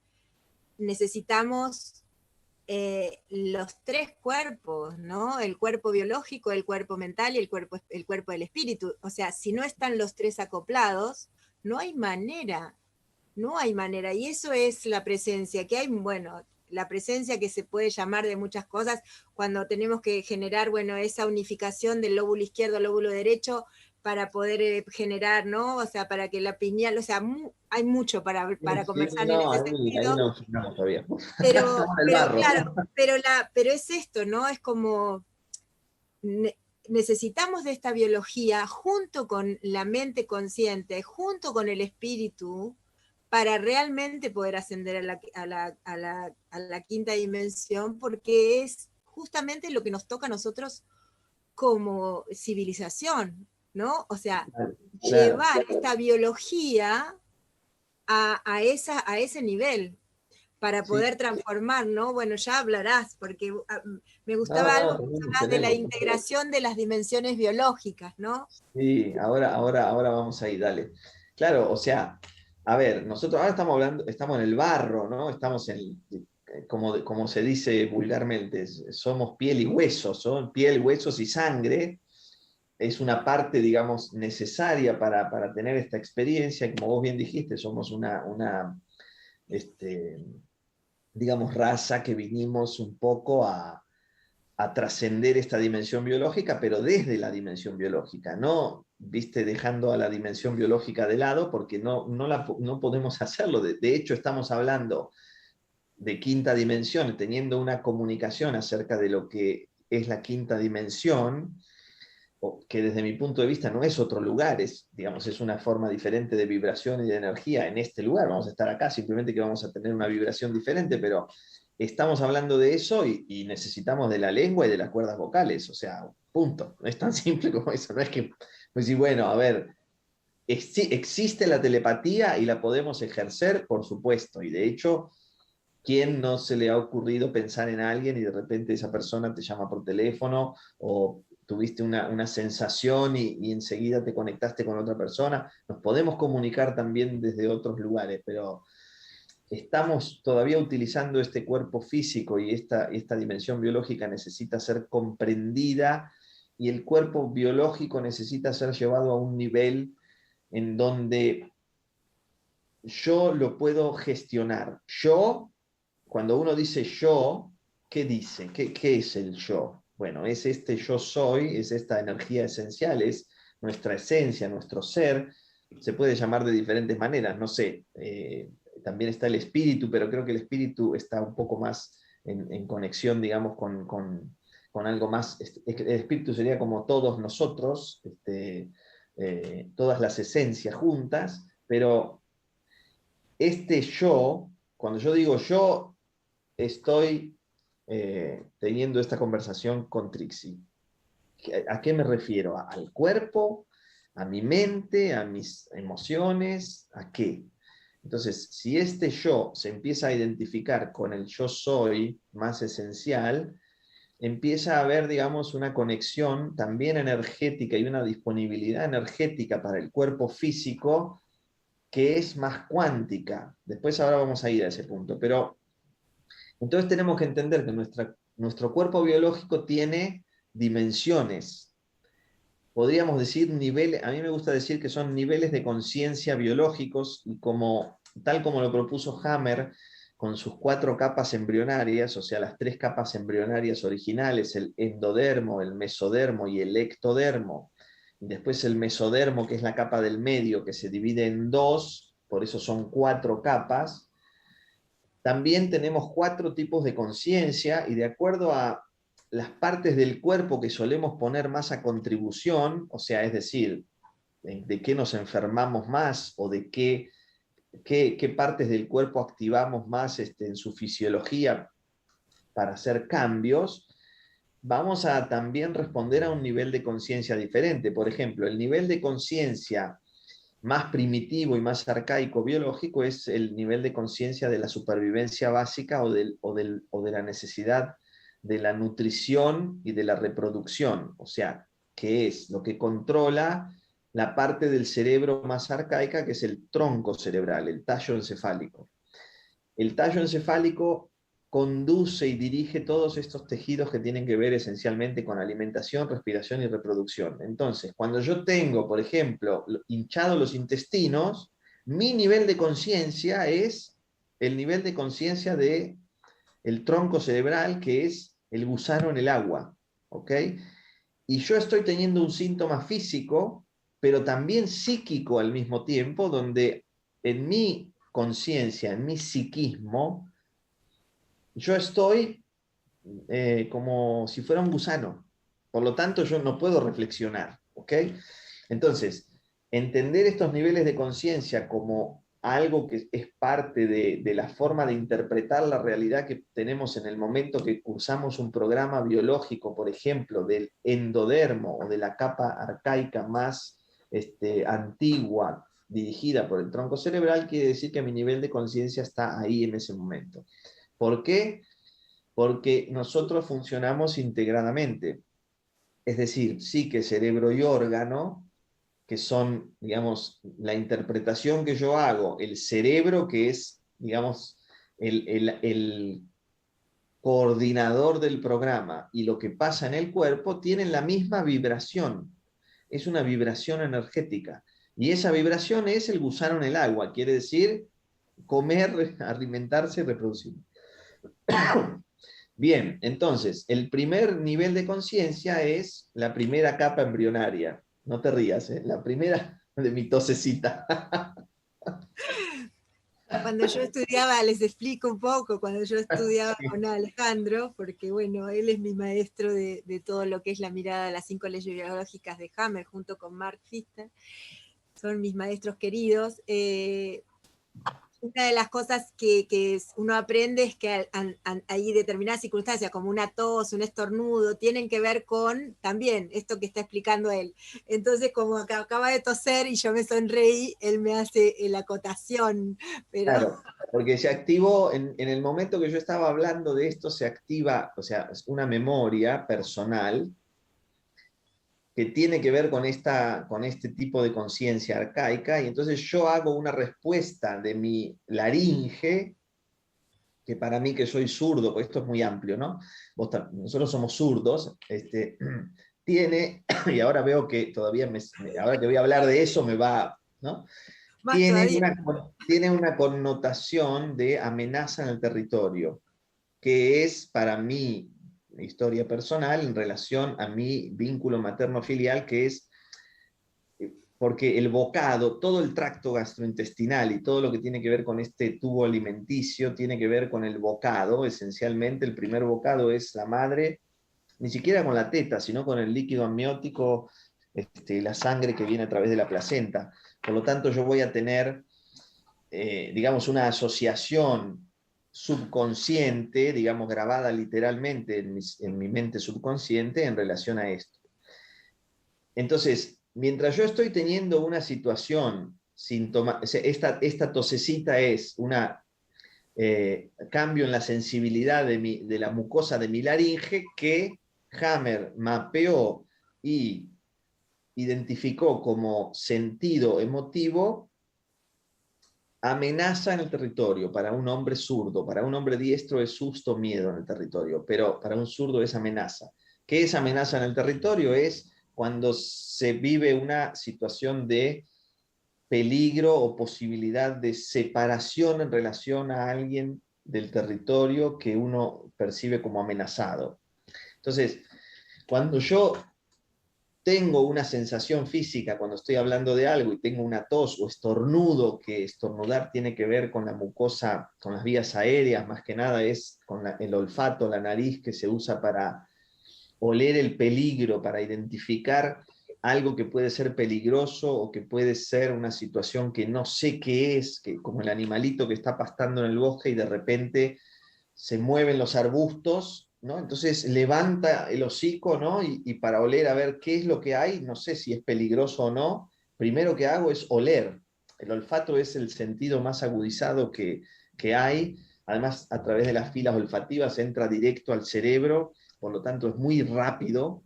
necesitamos los tres cuerpos, ¿no? El cuerpo biológico, el cuerpo mental y el cuerpo del espíritu. O sea, si no están los tres acoplados, no hay manera, no hay manera. Y eso es la presencia, que hay, bueno, la presencia que se puede llamar de muchas cosas cuando tenemos que generar, bueno, esa unificación del lóbulo izquierdo, lóbulo derecho, para poder generar, ¿no? O sea, para que la pineal, o sea, hay mucho para Sí, conversar en no, ese ahí sentido, no funcionamos todavía. pero, Estamos en el pero barro. claro, pero es esto, ¿no? Es como necesitamos de esta biología junto con la mente consciente, junto con el espíritu, para realmente poder ascender a la quinta dimensión, porque es justamente lo que nos toca a nosotros como civilización, ¿no? O sea, Claro, llevar esta biología a ese nivel para sí. poder transformar, ¿no? Bueno, ya hablarás, porque me No, gustaba algo no, que tenemos, hablas de la tenemos. integración de las dimensiones biológicas, ¿no? Sí, ahora vamos ahí, dale. Claro, o sea, a ver, nosotros ahora estamos hablando, estamos en el barro, ¿no? Estamos en, como se dice vulgarmente, somos piel y huesos, son piel, huesos y sangre. Es una parte, digamos, necesaria para tener esta experiencia. Como vos bien dijiste, somos una digamos, raza que vinimos un poco a trascender esta dimensión biológica, pero desde la dimensión biológica, no, viste, dejando a la dimensión biológica de lado, porque no podemos hacerlo. De hecho, estamos hablando de quinta dimensión, teniendo una comunicación acerca de lo que es la quinta dimensión, que desde mi punto de vista no es otro lugar, es, digamos, es una forma diferente de vibración y de energía en este lugar. Vamos a estar acá, simplemente que vamos a tener una vibración diferente, pero estamos hablando de eso y necesitamos de la lengua y de las cuerdas vocales, o sea, punto. No es tan simple como eso, no es que, pues sí, bueno, a ver, existe la telepatía y la podemos ejercer, por supuesto, y de hecho, ¿quién no se le ha ocurrido pensar en alguien y de repente esa persona te llama por teléfono o tuviste una sensación y enseguida te conectaste con otra persona. Nos podemos comunicar también desde otros lugares, pero estamos todavía utilizando este cuerpo físico y esta dimensión biológica necesita ser comprendida y el cuerpo biológico necesita ser llevado a un nivel en donde yo lo puedo gestionar. Yo, cuando uno dice yo, ¿qué dice? ¿Qué es el yo? Bueno, es este yo soy, es esta energía esencial, es nuestra esencia, nuestro ser. Se puede llamar de diferentes maneras, no sé. También está el espíritu, pero creo que el espíritu está un poco más en conexión, digamos, con algo más. El espíritu sería como todos nosotros, todas las esencias juntas, pero este yo, cuando yo digo yo estoy teniendo esta conversación con Trixie, ¿a qué me refiero? ¿Al cuerpo? ¿A mi mente? ¿A mis emociones? ¿A qué? Entonces, si este yo se empieza a identificar con el yo soy más esencial, empieza a haber, digamos, una conexión también energética y una disponibilidad energética para el cuerpo físico que es más cuántica. Después ahora vamos a ir a ese punto, pero entonces tenemos que entender que nuestro cuerpo biológico tiene dimensiones. Podríamos decir niveles, a mí me gusta decir que son niveles de conciencia biológicos y tal como lo propuso Hammer con sus 4 capas embrionarias, o sea, las 3 capas embrionarias originales, el endodermo, el mesodermo y el ectodermo. Y después el mesodermo, que es la capa del medio, que se divide en 2, por eso son 4 capas. También tenemos 4 tipos de conciencia y de acuerdo a las partes del cuerpo que solemos poner más a contribución, o sea, es decir, de qué nos enfermamos más o de qué partes del cuerpo activamos más en su fisiología para hacer cambios, vamos a también responder a un nivel de conciencia diferente. Por ejemplo, el nivel de conciencia más primitivo y más arcaico biológico es el nivel de conciencia de la supervivencia básica o de la necesidad de la nutrición y de la reproducción, o sea, que es lo que controla la parte del cerebro más arcaica, que es el tronco cerebral, el tallo encefálico. El tallo encefálico conduce y dirige todos estos tejidos que tienen que ver esencialmente con alimentación, respiración y reproducción. Entonces, cuando yo tengo, por ejemplo, hinchados los intestinos, mi nivel de conciencia es el nivel de conciencia del tronco cerebral, que es el gusano en el agua. ¿Ok? Y yo estoy teniendo un síntoma físico, pero también psíquico al mismo tiempo, donde en mi conciencia, en mi psiquismo, yo estoy como si fuera un gusano. Por lo tanto, yo no puedo reflexionar. ¿Ok? Entonces, entender estos niveles de conciencia como algo que es parte de la forma de interpretar la realidad que tenemos en el momento que cursamos un programa biológico, por ejemplo, del endodermo o de la capa arcaica más antigua dirigida por el tronco cerebral, quiere decir que mi nivel de conciencia está ahí en ese momento. ¿Por qué? Porque nosotros funcionamos integradamente. Es decir, psique, cerebro y órgano, que son, digamos, la interpretación que yo hago, el cerebro que es, digamos, el coordinador del programa y lo que pasa en el cuerpo, tienen la misma vibración. Es una vibración energética. Y esa vibración es el gusano en el agua, quiere decir comer, alimentarse, reproducir. Bien, entonces, el primer nivel de conciencia es la primera capa embrionaria. No te rías, ¿eh? La primera de mi tosecita. Cuando yo estudiaba, les explico un poco, cuando yo estudiaba Sí. con Alejandro, porque bueno, él es mi maestro de todo lo que es la mirada de las 5 leyes biológicas de Hammer, junto con Mark Pfister, son mis maestros queridos. Una de las cosas que uno aprende es que hay determinadas circunstancias, como una tos, un estornudo, tienen que ver con también esto que está explicando él. Entonces, como acaba de toser y yo me sonreí, él me hace la acotación, pero... Claro, porque se activó, en el momento que yo estaba hablando de esto, se activa, o sea, es una memoria personal que tiene que ver con este tipo de conciencia arcaica, y entonces yo hago una respuesta de mi laringe, que para mí, que soy zurdo, pues esto es muy amplio, ¿no? Nosotros somos zurdos, tiene, y ahora veo que todavía, ahora que voy a hablar de eso, me va, ¿no? Más todavía. Tiene una connotación de amenaza en el territorio, que es para mí historia personal en relación a mi vínculo materno-filial, que es porque el bocado, todo el tracto gastrointestinal y todo lo que tiene que ver con este tubo alimenticio tiene que ver con el bocado. Esencialmente el primer bocado es la madre, ni siquiera con la teta, sino con el líquido amniótico, la sangre que viene a través de la placenta. Por lo tanto, yo voy a tener, digamos, una asociación subconsciente, digamos, grabada literalmente en mi mente subconsciente en relación a esto. Entonces, mientras yo estoy teniendo una situación, esta tosecita es un cambio en la sensibilidad de la mucosa de mi laringe, que Hammer mapeó y identificó como sentido emotivo, amenaza en el territorio. Para un hombre zurdo, para un hombre diestro es susto, miedo en el territorio, pero para un zurdo es amenaza. ¿Qué es amenaza en el territorio? Es cuando se vive una situación de peligro o posibilidad de separación en relación a alguien del territorio que uno percibe como amenazado. Entonces, cuando yo tengo una sensación física cuando estoy hablando de algo y tengo una tos o estornudo, que estornudar tiene que ver con la mucosa, con las vías aéreas, más que nada es con el olfato, la nariz, que se usa para oler el peligro, para identificar algo que puede ser peligroso o que puede ser una situación que no sé qué es, que, como el animalito que está pastando en el bosque y de repente se mueven los arbustos, ¿no? Entonces levanta el hocico, ¿no? Y para oler a ver qué es lo que hay, no sé si es peligroso o no, primero que hago es oler. El olfato es el sentido más agudizado que hay. Además, a través de las filas olfativas entra directo al cerebro, por lo tanto es muy rápido,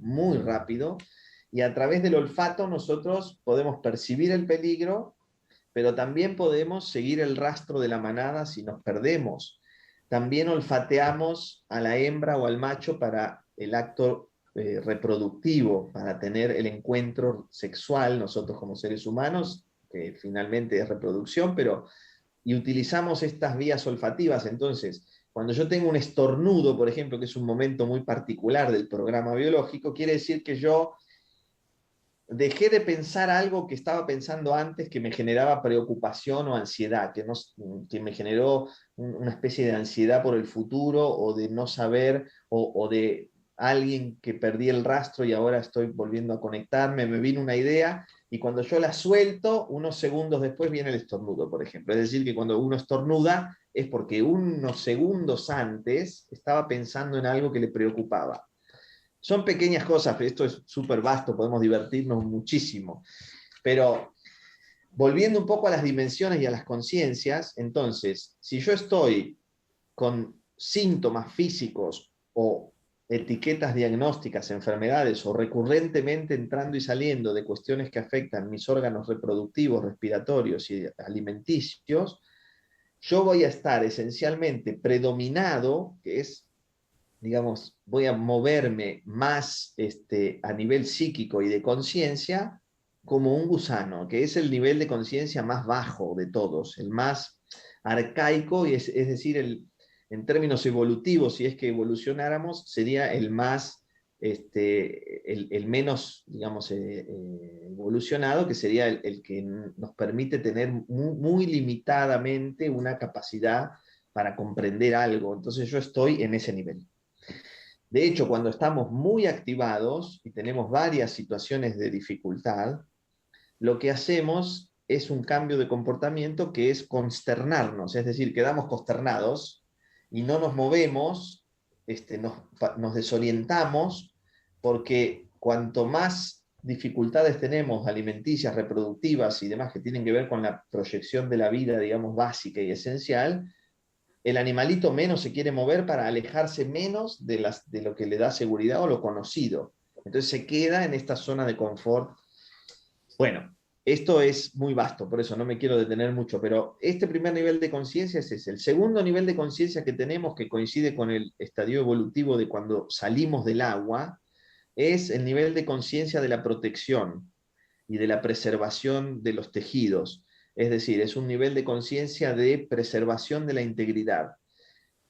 y a través del olfato nosotros podemos percibir el peligro, pero también podemos seguir el rastro de la manada si nos perdemos. También olfateamos a la hembra o al macho para el acto reproductivo, para tener el encuentro sexual, nosotros como seres humanos, que finalmente es reproducción, y utilizamos estas vías olfativas. Entonces, cuando yo tengo un estornudo, por ejemplo, que es un momento muy particular del programa biológico, quiere decir que yo dejé de pensar algo que estaba pensando antes, que me generaba preocupación o ansiedad, que me generó una especie de ansiedad por el futuro, o de no saber, o de alguien que perdí el rastro y ahora estoy volviendo a conectarme. Me vino una idea y cuando yo la suelto, unos segundos después viene el estornudo, por ejemplo. Es decir, que cuando uno estornuda es porque unos segundos antes estaba pensando en algo que le preocupaba. Son pequeñas cosas, pero esto es súper vasto, podemos divertirnos muchísimo. Pero volviendo un poco a las dimensiones y a las conciencias, entonces, si yo estoy con síntomas físicos o etiquetas diagnósticas, enfermedades, o recurrentemente entrando y saliendo de cuestiones que afectan mis órganos reproductivos, respiratorios y alimenticios, yo voy a estar esencialmente predominado, que es, digamos, voy a moverme más a nivel psíquico y de conciencia como un gusano, que es el nivel de conciencia más bajo de todos, el más arcaico, y es decir, en términos evolutivos, si es que evolucionáramos, sería el más, el menos, digamos, evolucionado, que sería el que nos permite tener muy limitadamente una capacidad para comprender algo. Entonces yo estoy en ese nivel. De hecho, cuando estamos muy activados y tenemos varias situaciones de dificultad, lo que hacemos es un cambio de comportamiento que es consternarnos, es decir, quedamos consternados y no nos movemos, nos desorientamos, porque cuanto más dificultades tenemos alimenticias, reproductivas y demás que tienen que ver con la proyección de la vida, digamos, básica y esencial, el animalito menos se quiere mover para alejarse menos de lo que le da seguridad o lo conocido. Entonces se queda en esta zona de confort. Bueno, esto es muy vasto, por eso no me quiero detener mucho, pero este primer nivel de conciencia es ese. El segundo nivel de conciencia que tenemos, que coincide con el estadio evolutivo de cuando salimos del agua, es el nivel de conciencia de la protección y de la preservación de los tejidos. Es decir, es un nivel de conciencia de preservación de la integridad,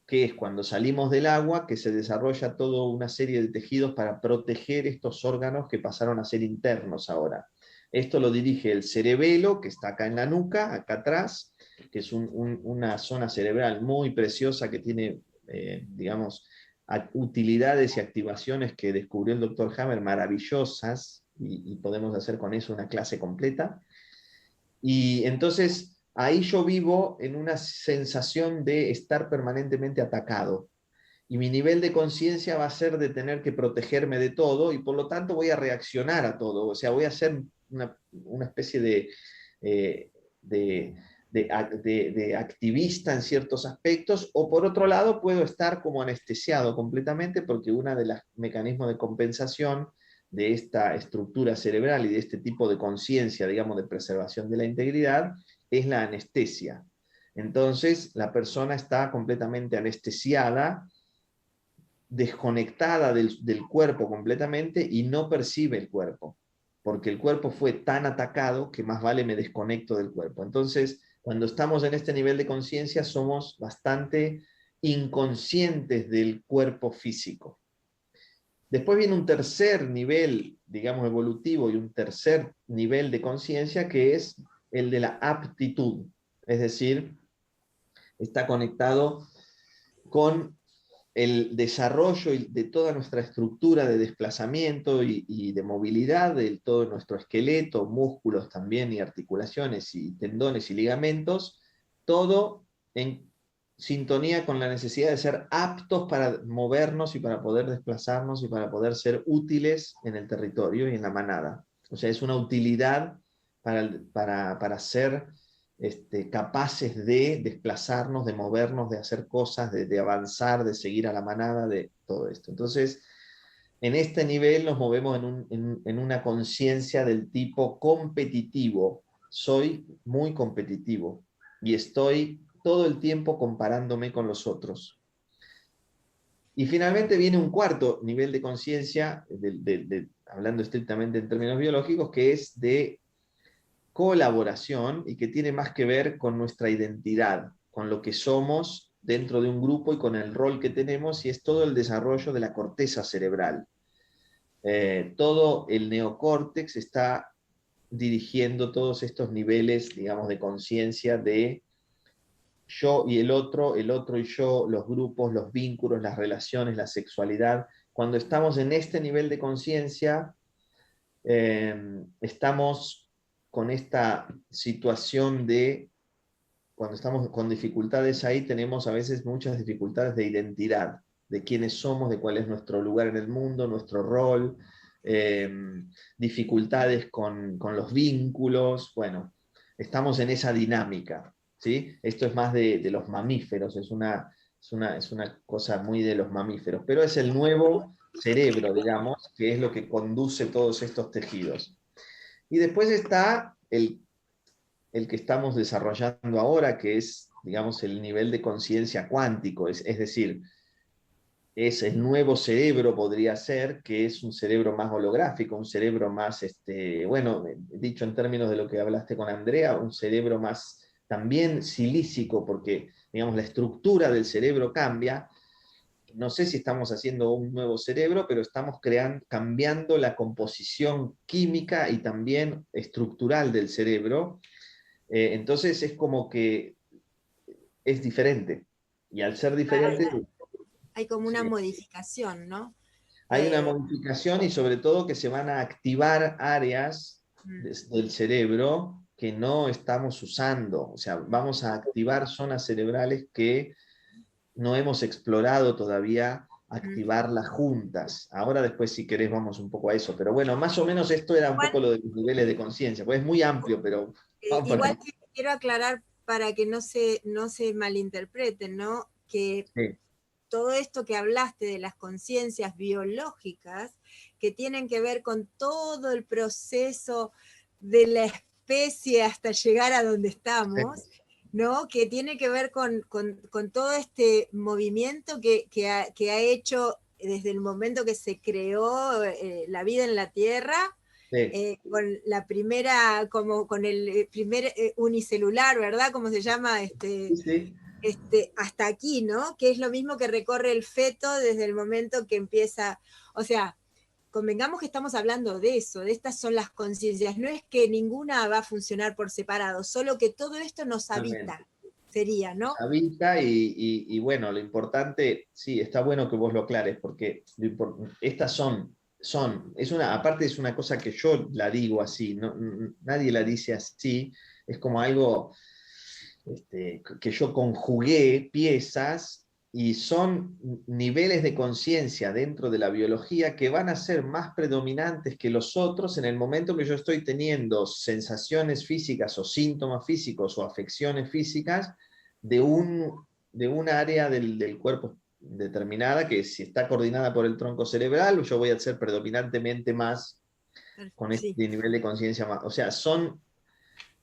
que es cuando salimos del agua que se desarrolla toda una serie de tejidos para proteger estos órganos que pasaron a ser internos ahora. Esto lo dirige el cerebelo, que está acá en la nuca, acá atrás, que es una zona cerebral muy preciosa que tiene, digamos, utilidades y activaciones que descubrió el doctor Hammer maravillosas, y podemos hacer con eso una clase completa. Y entonces ahí yo vivo en una sensación de estar permanentemente atacado. Y mi nivel de conciencia va a ser de tener que protegerme de todo y por lo tanto voy a reaccionar a todo. O sea, voy a ser una especie eh, de, de activista en ciertos aspectos, o por otro lado puedo estar como anestesiado completamente porque uno de los mecanismos de compensación de esta estructura cerebral y de este tipo de conciencia, digamos, de preservación de la integridad, es la anestesia. Entonces, la persona está completamente anestesiada, desconectada del cuerpo completamente y no percibe el cuerpo, porque el cuerpo fue tan atacado que más vale me desconecto del cuerpo. Entonces, cuando estamos en este nivel de conciencia, somos bastante inconscientes del cuerpo físico. Después viene un tercer nivel, digamos, evolutivo y un tercer nivel de conciencia que es el de la aptitud. Es decir, está conectado con el desarrollo de toda nuestra estructura de desplazamiento y de movilidad, de todo nuestro esqueleto, músculos también y articulaciones y tendones y ligamentos, todo en sintonía con la necesidad de ser aptos para movernos y para poder desplazarnos y para poder ser útiles en el territorio y en la manada. O sea, es una utilidad para ser capaces de desplazarnos, de movernos, de hacer cosas, de avanzar, de seguir a la manada, de todo esto. Entonces, en este nivel nos movemos en una conciencia del tipo competitivo. Soy muy competitivo y estoy todo el tiempo comparándome con los otros. Y finalmente viene un cuarto nivel de conciencia, hablando estrictamente en términos biológicos, que es de colaboración y que tiene más que ver con nuestra identidad, con lo que somos dentro de un grupo y con el rol que tenemos, y es todo el desarrollo de la corteza cerebral. Todo el neocórtex está dirigiendo todos estos niveles, digamos, de conciencia de yo y el otro y yo, los grupos, los vínculos, las relaciones, la sexualidad. Cuando estamos en este nivel de conciencia, estamos con esta situación de, cuando estamos con dificultades ahí, tenemos a veces muchas dificultades de identidad, de quiénes somos, de cuál es nuestro lugar en el mundo, nuestro rol, eh, dificultades con los vínculos, bueno, estamos en esa dinámica, ¿sí? Esto es más de los mamíferos, es una cosa muy de los mamíferos, pero es el nuevo cerebro, digamos, que es lo que conduce todos estos tejidos. Y después está el que estamos desarrollando ahora, que es, digamos, el nivel de conciencia cuántico, es decir, es el nuevo cerebro, podría ser, que es un cerebro más holográfico, un cerebro más, bueno, dicho en términos de lo que hablaste con Andrea, un cerebro más también silícico, porque, digamos, la estructura del cerebro cambia. No sé si estamos haciendo un nuevo cerebro, pero estamos cambiando la composición química y también estructural del cerebro. Entonces es como que es diferente. Y al ser diferente, Hay como una sí, modificación, ¿no? hay una Eh, modificación y sobre todo que se van a activar áreas mm, del cerebro que no estamos usando. O sea, vamos a activar zonas cerebrales que no hemos explorado todavía, mm. activarlas juntas. Ahora después si querés vamos un poco a eso. Pero bueno, más o menos esto era un Igual, poco lo de los niveles de conciencia, pues es muy amplio, pero vamos por igual ahí. que quiero aclarar para que no se malinterpreten, ¿no? Que Sí. todo esto que hablaste de las conciencias biológicas, que tienen que ver con todo el proceso de la especie hasta llegar a donde estamos, ¿no? Que tiene que ver con todo este movimiento que ha hecho desde el momento que se creó la vida en la Tierra, Sí. con la primera, como con el primer unicelular, ¿verdad? ¿Cómo se llama? Sí, sí. Hasta aquí, ¿no? Que es lo mismo que recorre el feto desde el momento que empieza, o sea, convengamos que estamos hablando de eso, de estas son las conciencias, no es que ninguna va a funcionar por separado, solo que todo esto nos Totalmente. habita, sería, ¿no? Habita y bueno, lo importante, sí, está bueno que vos lo aclares, porque estas aparte es una cosa que yo la digo así, nadie la dice así, es como algo que yo conjugué piezas y son niveles de conciencia dentro de la biología que van a ser más predominantes que los otros en el momento que yo estoy teniendo sensaciones físicas o síntomas físicos o afecciones físicas de un área del cuerpo determinada, que si está coordinada por el tronco cerebral, yo voy a ser predominantemente más con Sí. este nivel de conciencia más. O sea,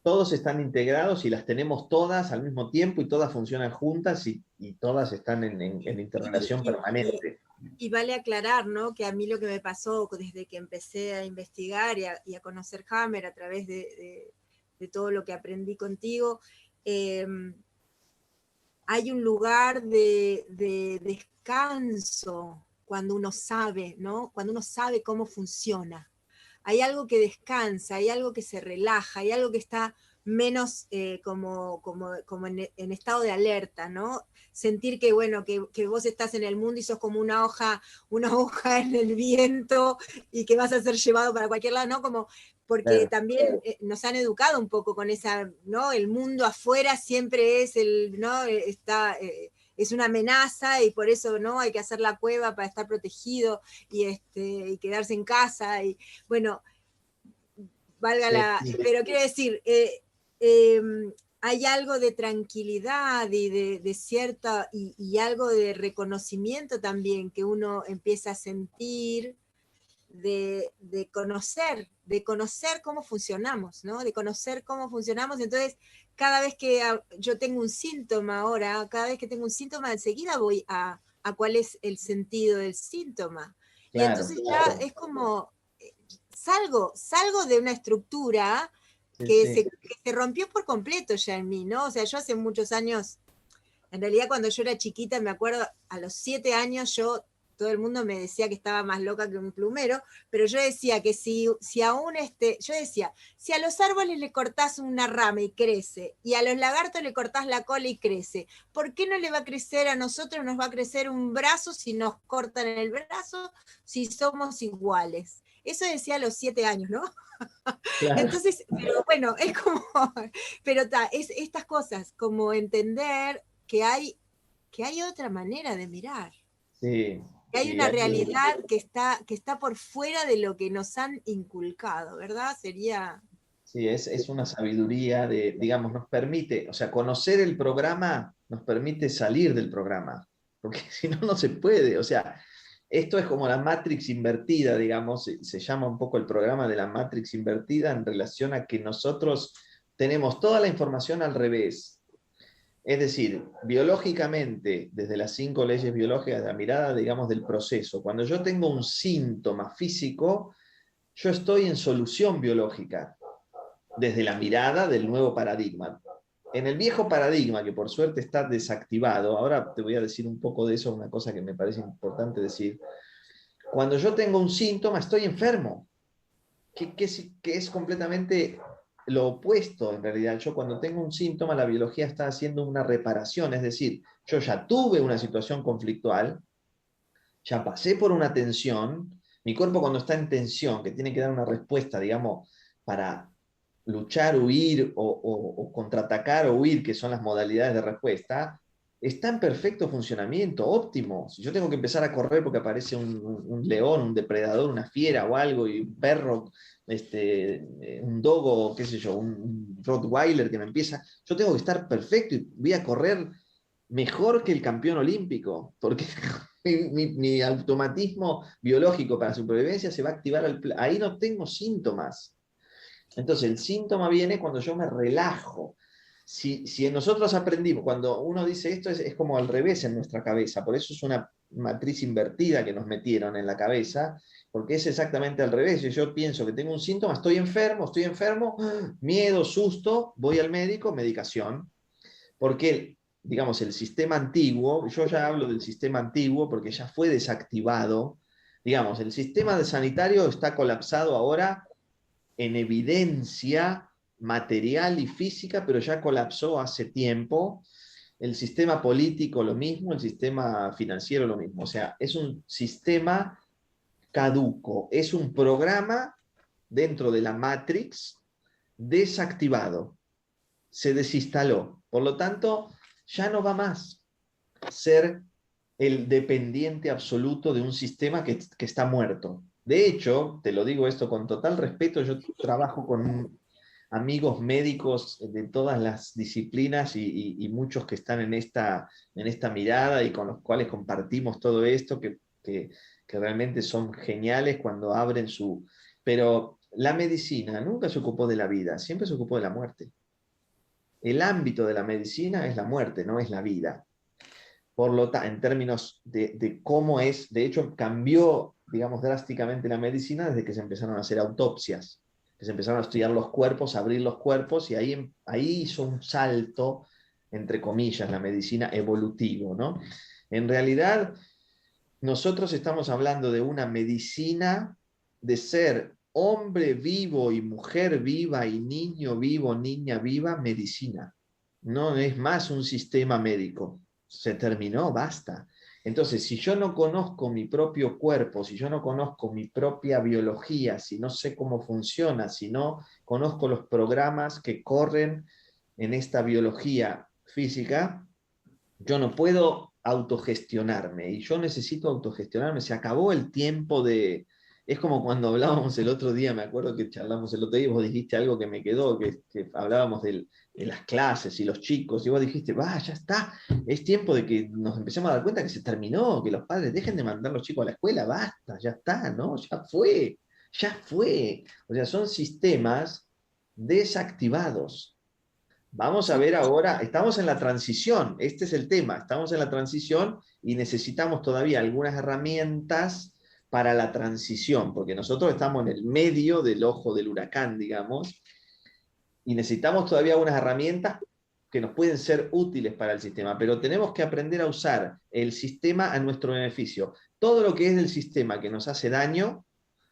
todos están integrados y las tenemos todas al mismo tiempo y todas funcionan juntas y todas están en Y, interrelación y, y, permanente. y vale aclarar, ¿no? Que a mí lo que me pasó desde que empecé a investigar y a conocer Hammer a través de todo lo que aprendí contigo, eh, hay un lugar de descanso cuando uno sabe, ¿no? Cuando uno sabe cómo funciona. Hay algo que descansa, hay algo que se relaja, hay algo que está menos como en estado de alerta, ¿no? Sentir que, bueno, que vos estás en el mundo y sos como una hoja en el viento y que vas a ser llevado para cualquier lado, ¿no? Como, porque Claro. también nos han educado un poco con esa, ¿no? El mundo afuera siempre es ¿no? Es una amenaza y por eso, ¿no? Hay que hacer la cueva para estar protegido y quedarse en casa y, bueno, valga Sí, la, sí, pero quiero decir, eh, hay algo de tranquilidad y de cierta, y algo de reconocimiento también que uno empieza a sentir de conocer cómo funcionamos, ¿no? De conocer cómo funcionamos. Entonces, cada vez que yo tengo un síntoma ahora, cada vez que tengo un síntoma, enseguida voy a cuál es el sentido del síntoma. Y claro, entonces ya es como, salgo de una estructura sí, sí. que se rompió por completo ya en mí, ¿no? O sea, yo hace muchos años, en realidad cuando yo era chiquita, me acuerdo, a los 7 años todo el mundo me decía que estaba más loca que un plumero, pero yo decía que si aún yo decía, si a los árboles le cortás una rama y crece, y a los lagartos le cortás la cola y crece, ¿por qué no le va a crecer a nosotros, nos va a crecer un brazo si nos cortan el brazo, si somos iguales? Eso decía a los 7 años, ¿no? Claro, Entonces, pero bueno, es como, pero es estas cosas, como entender que hay otra manera de mirar, sí, que hay sí, una realidad que está por fuera de lo que nos han inculcado, ¿verdad? Sería... sí, es una sabiduría digamos, nos permite, o sea, conocer el programa nos permite salir del programa, porque si no, no se puede, o sea, esto es como la Matrix invertida, digamos, se llama un poco el programa de la Matrix invertida en relación a que nosotros tenemos toda la información al revés. Es decir, biológicamente, desde las 5 leyes biológicas, de la mirada, digamos, del proceso, cuando yo tengo un síntoma físico, yo estoy en solución biológica, desde la mirada del nuevo paradigma. En el viejo paradigma, que por suerte está desactivado, ahora te voy a decir un poco de eso, una cosa que me parece importante decir, cuando yo tengo un síntoma, estoy enfermo, que es completamente lo opuesto en realidad. Yo cuando tengo un síntoma, la biología está haciendo una reparación, es decir, yo ya tuve una situación conflictual, ya pasé por una tensión, mi cuerpo cuando está en tensión, que tiene que dar una respuesta, digamos, para luchar, huir o contraatacar o huir, que son las modalidades de respuesta, está en perfecto funcionamiento, óptimo. Si yo tengo que empezar a correr porque aparece un león, un depredador, una fiera o algo, y un perro, un dogo, qué sé yo, un Rottweiler que me empieza, yo tengo que estar perfecto y voy a correr mejor que el campeón olímpico, porque mi automatismo biológico para supervivencia se va a activar, ahí no tengo síntomas. Entonces el síntoma viene cuando yo me relajo. Si nosotros aprendimos, cuando uno dice esto es como al revés en nuestra cabeza, por eso es una matriz invertida que nos metieron en la cabeza, porque es exactamente al revés. Yo pienso que tengo un síntoma, estoy enfermo, miedo, susto, voy al médico, medicación. Porque, digamos, el sistema antiguo, yo ya hablo del sistema antiguo porque ya fue desactivado, digamos, el sistema de sanitario está colapsado ahora en evidencia material y física, pero ya colapsó hace tiempo. El sistema político lo mismo, el sistema financiero lo mismo. O sea, es un sistema caduco, es un programa dentro de la Matrix desactivado, se desinstaló. Por lo tanto, ya no va más ser el dependiente absoluto de un sistema que está muerto. De hecho, te lo digo esto con total respeto, yo trabajo con amigos médicos de todas las disciplinas y muchos que están en esta mirada y con los cuales compartimos todo esto, que realmente son geniales cuando abren su... Pero la medicina nunca se ocupó de la vida, siempre se ocupó de la muerte. El ámbito de la medicina es la muerte, no es la vida. Por lo tanto, en términos de cómo es, de hecho, cambió, digamos, drásticamente la medicina desde que se empezaron a hacer autopsias, que se empezaron a estudiar los cuerpos, a abrir los cuerpos, y ahí hizo un salto, entre comillas, la medicina evolutivo, ¿no? En realidad, nosotros estamos hablando de una medicina de ser hombre vivo y mujer viva y niño vivo, niña viva, medicina. No es más un sistema médico. Se terminó, basta. Entonces, si yo no conozco mi propio cuerpo, si yo no conozco mi propia biología, si no sé cómo funciona, si no conozco los programas que corren en esta biología física, yo no puedo autogestionarme y yo necesito autogestionarme. Se acabó el tiempo de... Es como cuando hablábamos el otro día, me acuerdo que charlamos el otro día y vos dijiste algo que me quedó, que hablábamos de las clases y los chicos, y vos dijiste, va, ya está, es tiempo de que nos empecemos a dar cuenta que se terminó, que los padres dejen de mandar a los chicos a la escuela, basta, ya está, ¿no? Ya fue, ya fue. O sea, son sistemas desactivados. Vamos a ver ahora, estamos en la transición, este es el tema, estamos en la transición y necesitamos todavía algunas herramientas para la transición, porque nosotros estamos en el medio del ojo del huracán, digamos, y necesitamos todavía unas herramientas que nos pueden ser útiles para el sistema, pero tenemos que aprender a usar el sistema a nuestro beneficio. Todo lo que es del sistema que nos hace daño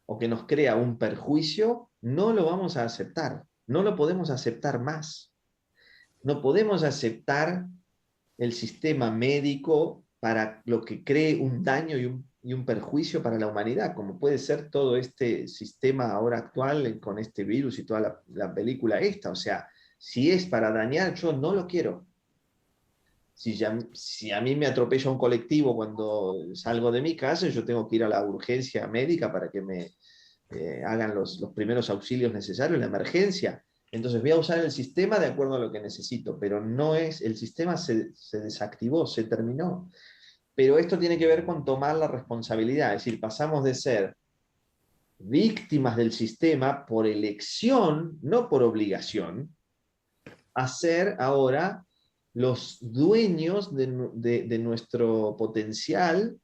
o que nos crea un perjuicio, no lo vamos a aceptar, no lo podemos aceptar más. No podemos aceptar el sistema médico para lo que cree un daño y un perjuicio para la humanidad, como puede ser todo este sistema ahora actual con este virus y toda la película esta. O sea, si es para dañar, yo no lo quiero. Si a mí me atropella un colectivo cuando salgo de mi casa, yo tengo que ir a la urgencia médica para que me hagan los primeros auxilios necesarios, la emergencia. Entonces voy a usar el sistema de acuerdo a lo que necesito, pero no es, el sistema se desactivó, se terminó. Pero esto tiene que ver con tomar la responsabilidad, es decir, pasamos de ser víctimas del sistema por elección, no por obligación, a ser ahora los dueños de nuestro potencial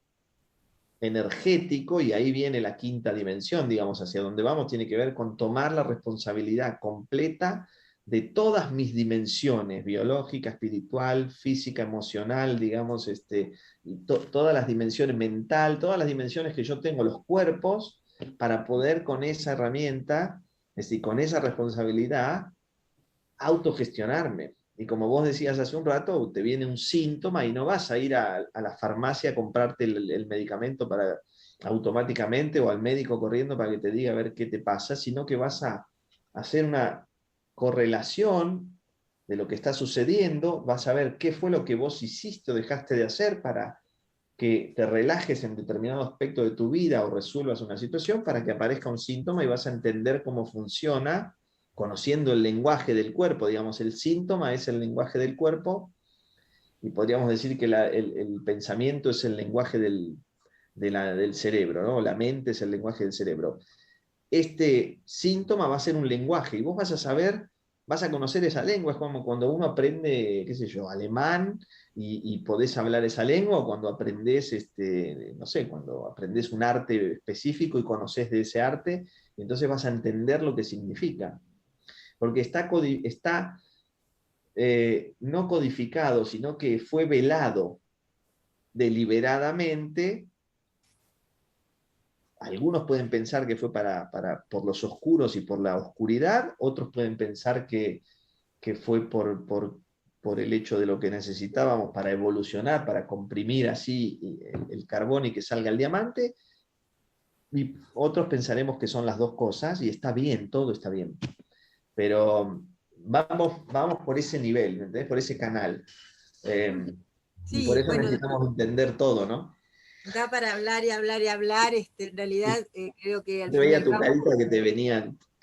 energético, y ahí viene la quinta dimensión, digamos, hacia donde vamos, tiene que ver con tomar la responsabilidad completa de todas mis dimensiones, biológica, espiritual, física, emocional, digamos, todas las dimensiones mental, todas las dimensiones que yo tengo, los cuerpos, para poder con esa herramienta, es decir, con esa responsabilidad, autogestionarme. Y como vos decías hace un rato, te viene un síntoma y no vas a ir a la farmacia a comprarte el medicamento para automáticamente o al médico corriendo para que te diga a ver qué te pasa, sino que vas a hacer una correlación de lo que está sucediendo, vas a ver qué fue lo que vos hiciste o dejaste de hacer para que te relajes en determinado aspecto de tu vida o resuelvas una situación para que aparezca un síntoma y vas a entender cómo funciona conociendo el lenguaje del cuerpo, digamos, el síntoma es el lenguaje del cuerpo, y podríamos decir que el pensamiento es el lenguaje del cerebro, ¿no? La mente es el lenguaje del cerebro. Este síntoma va a ser un lenguaje y vos vas a saber, vas a conocer esa lengua. Es como cuando uno aprende, qué sé yo, alemán y podés hablar esa lengua, o cuando aprendés, no sé, cuando aprendés un arte específico y conoces de ese arte, entonces vas a entender lo que significa. Porque está no codificado, sino que fue velado deliberadamente. Algunos pueden pensar que fue por los oscuros y por la oscuridad, otros pueden pensar que fue por el hecho de lo que necesitábamos para evolucionar, para comprimir así el carbón y que salga el diamante, y otros pensaremos que son las dos cosas, y está bien, todo está bien. Pero vamos por ese nivel, ¿entendés? Por ese canal. Y por Sí, eso bueno, necesitamos entender todo, ¿no? da para hablar y hablar y hablar. En realidad, creo que al Te fin y veía al tu cabo, carita que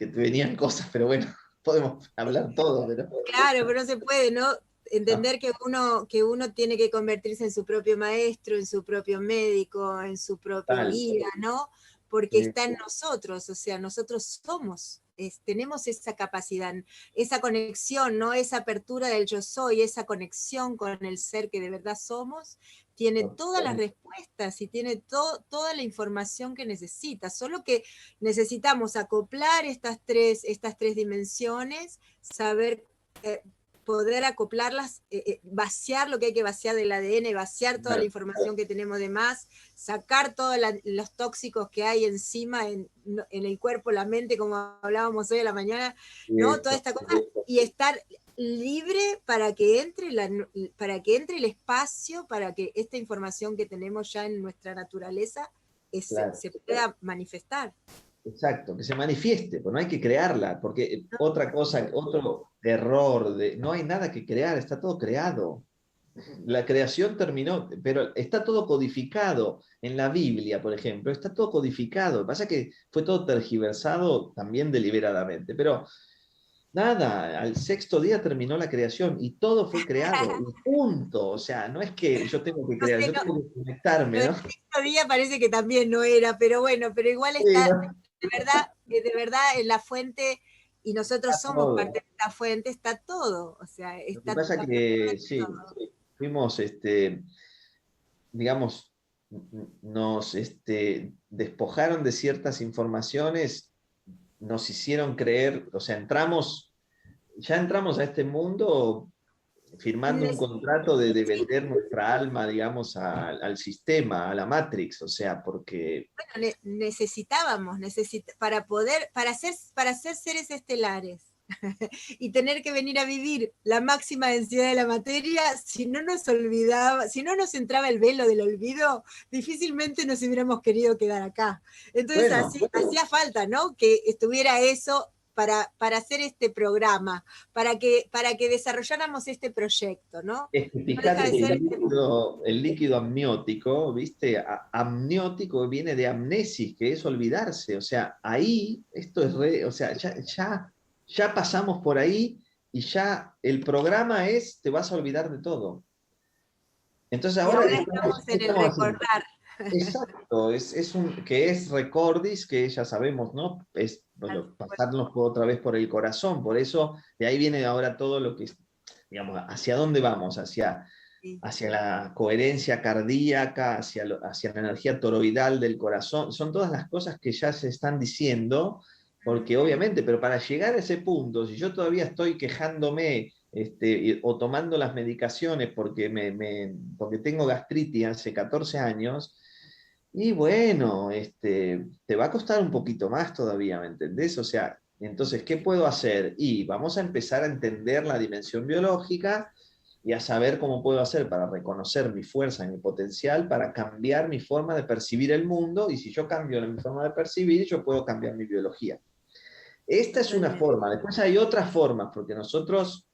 te venían cosas, pero bueno, podemos hablar todo, pero. claro, pero no se puede, ¿no? No, Entender que uno tiene que convertirse en su propio maestro, en su propio médico, en su propio tal. guía, ¿no? Porque está en nosotros, o sea, nosotros somos, tenemos esa capacidad, esa conexión, ¿no? Esa apertura del yo soy, esa conexión con el ser que de verdad somos, tiene todas las respuestas y tiene toda la información que necesita, solo que necesitamos acoplar estas tres dimensiones, saber poder acoplarlas, vaciar lo que hay que vaciar del ADN, vaciar toda la información que tenemos de más, sacar todos los tóxicos que hay encima en el cuerpo, la mente, como hablábamos hoy a la mañana, ¿no? Toda esta cosa, y estar libre para que entre el espacio, para que esta información que tenemos ya en nuestra naturaleza Claro. se pueda manifestar. Exacto, que se manifieste, pues no hay que crearla, porque otra cosa, otro error, no hay nada que crear, está todo creado. La creación terminó, pero está todo codificado en la Biblia, por ejemplo, está todo codificado. Lo que pasa es que fue todo tergiversado también deliberadamente, pero nada, al sexto día terminó la creación y todo fue creado, y punto. O sea, no es que yo tengo que No crear, sé, yo no, tengo que conectarme, lo del ¿no? sexto día parece que también no era, pero bueno, pero igual Sí, está, ¿no? de verdad, en la fuente, y nosotros Está somos todo. parte de esta fuente, está todo, o sea, Lo que está pasa que, absolutamente sí, todo. fuimos, digamos, nos despojaron de ciertas informaciones, nos hicieron creer, o sea, ya entramos a este mundo firmando un contrato de vender nuestra alma, digamos, al sistema, a la Matrix, o sea, porque. Bueno, necesitábamos, para ser seres estelares y tener que venir a vivir la máxima densidad de la materia, si no nos olvidaba, si no nos entraba el velo del olvido, difícilmente nos hubiéramos querido quedar acá. Entonces, Bueno, así hacía falta, ¿no? Que estuviera eso para hacer este programa, para que desarrolláramos este proyecto, ¿no? es que No deja fíjate de que ser. el líquido amniótico, ¿viste? Amniótico viene de amnesis, que es olvidarse. O sea, ahí, esto es o sea, ya pasamos por ahí y ya el programa te vas a olvidar de todo. Entonces Y ahora, ahora estamos ¿qué en el estamos haciendo? recordar. Exacto, que es recordis, que ya sabemos, ¿no? Es, bueno, pasarnos otra vez por el corazón, por eso de ahí viene ahora todo lo que es, digamos, hacia dónde vamos, Sí. hacia la coherencia cardíaca, hacia la energía toroidal del corazón, son todas las cosas que ya se están diciendo, porque obviamente, pero para llegar a ese punto, si yo todavía estoy quejándome o tomando las medicaciones porque tengo gastritis hace 14 años, y bueno, te va a costar un poquito más todavía, ¿me entendés? O sea, entonces, ¿qué puedo hacer? Y vamos a empezar a entender la dimensión biológica y a saber cómo puedo hacer para reconocer mi fuerza y mi potencial, para cambiar mi forma de percibir el mundo, y si yo cambio mi forma de percibir, yo puedo cambiar mi biología. Esta es una Totalmente. forma, después hay otras formas, porque nosotros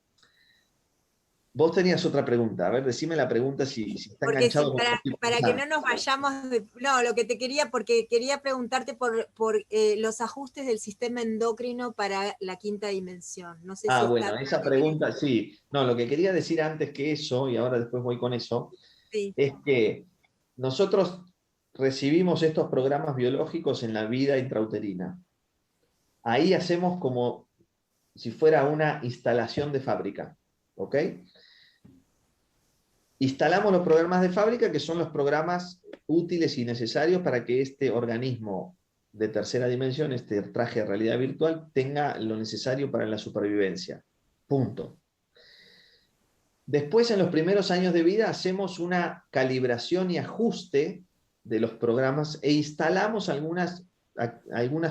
Vos tenías otra pregunta. A ver, decime la pregunta si está Porque enganchado con lo que estoy para que pensando. no nos vayamos no, lo que te quería, porque quería preguntarte por los ajustes del sistema endocrino para la quinta dimensión. No sé si Bueno, está... esa pregunta, sí. No, lo que quería decir antes que eso, y ahora después voy con eso, Sí, es que nosotros recibimos estos programas biológicos en la vida intrauterina. Ahí hacemos como si fuera una instalación de fábrica, ¿ok? Instalamos los programas de fábrica, que son los programas útiles y necesarios para que este organismo de tercera dimensión, este traje de realidad virtual, tenga lo necesario para la supervivencia. Punto. Después, en los primeros años de vida, hacemos una calibración y ajuste de los programas e instalamos algunas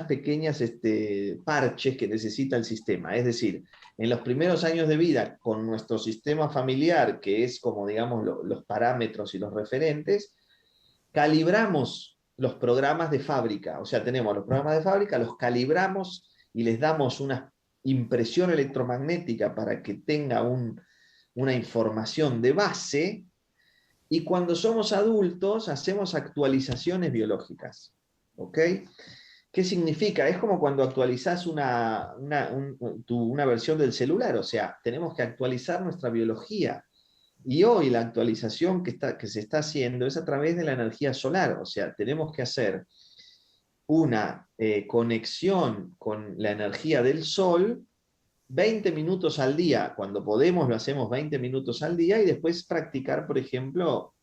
pequeñas parches que necesita el sistema. Es decir, en los primeros años de vida, con nuestro sistema familiar, que es como, digamos, los parámetros y los referentes, calibramos los programas de fábrica. O sea, tenemos los programas de fábrica, los calibramos y les damos una impresión electromagnética para que tenga una información de base, y cuando somos adultos hacemos actualizaciones biológicas. ¿Ok? ¿Qué significa? Es como cuando actualizás una versión del celular, o sea, tenemos que actualizar nuestra biología. Y hoy la actualización que se está haciendo es a través de la energía solar, o sea, tenemos que hacer una conexión con la energía del sol 20 minutos al día. Cuando podemos lo hacemos 20 minutos al día, y después practicar, por ejemplo,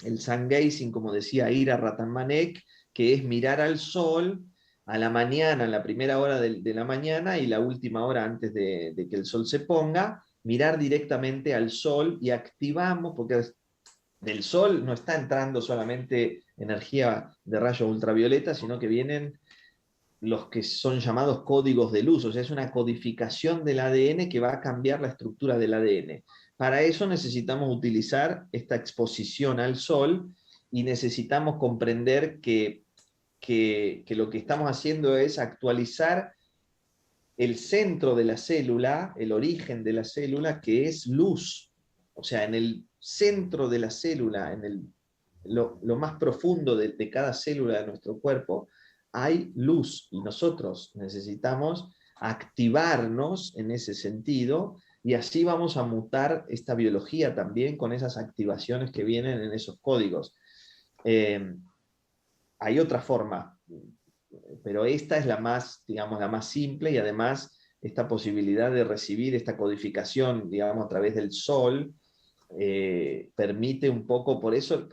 el sun gazing, como decía Ira Ratamanek, que es mirar al sol a la mañana, en la primera hora de la mañana y la última hora antes de que el sol se ponga, mirar directamente al sol y activamos, porque del sol no está entrando solamente energía de rayos ultravioleta, sino que vienen los que son llamados códigos de luz, o sea, es una codificación del ADN que va a cambiar la estructura del ADN. Para eso necesitamos utilizar esta exposición al sol y necesitamos comprender que lo que estamos haciendo es actualizar el centro de la célula, el origen de la célula, que es luz. O sea, en el centro de la célula, lo más profundo de cada célula de nuestro cuerpo, hay luz, y nosotros necesitamos activarnos en ese sentido, y así vamos a mutar esta biología también con esas activaciones que vienen en esos códigos. Eh, Hay otra forma, pero esta es la más, digamos, la más simple, y además esta posibilidad de recibir esta codificación, digamos, a través del sol, permite un poco, por eso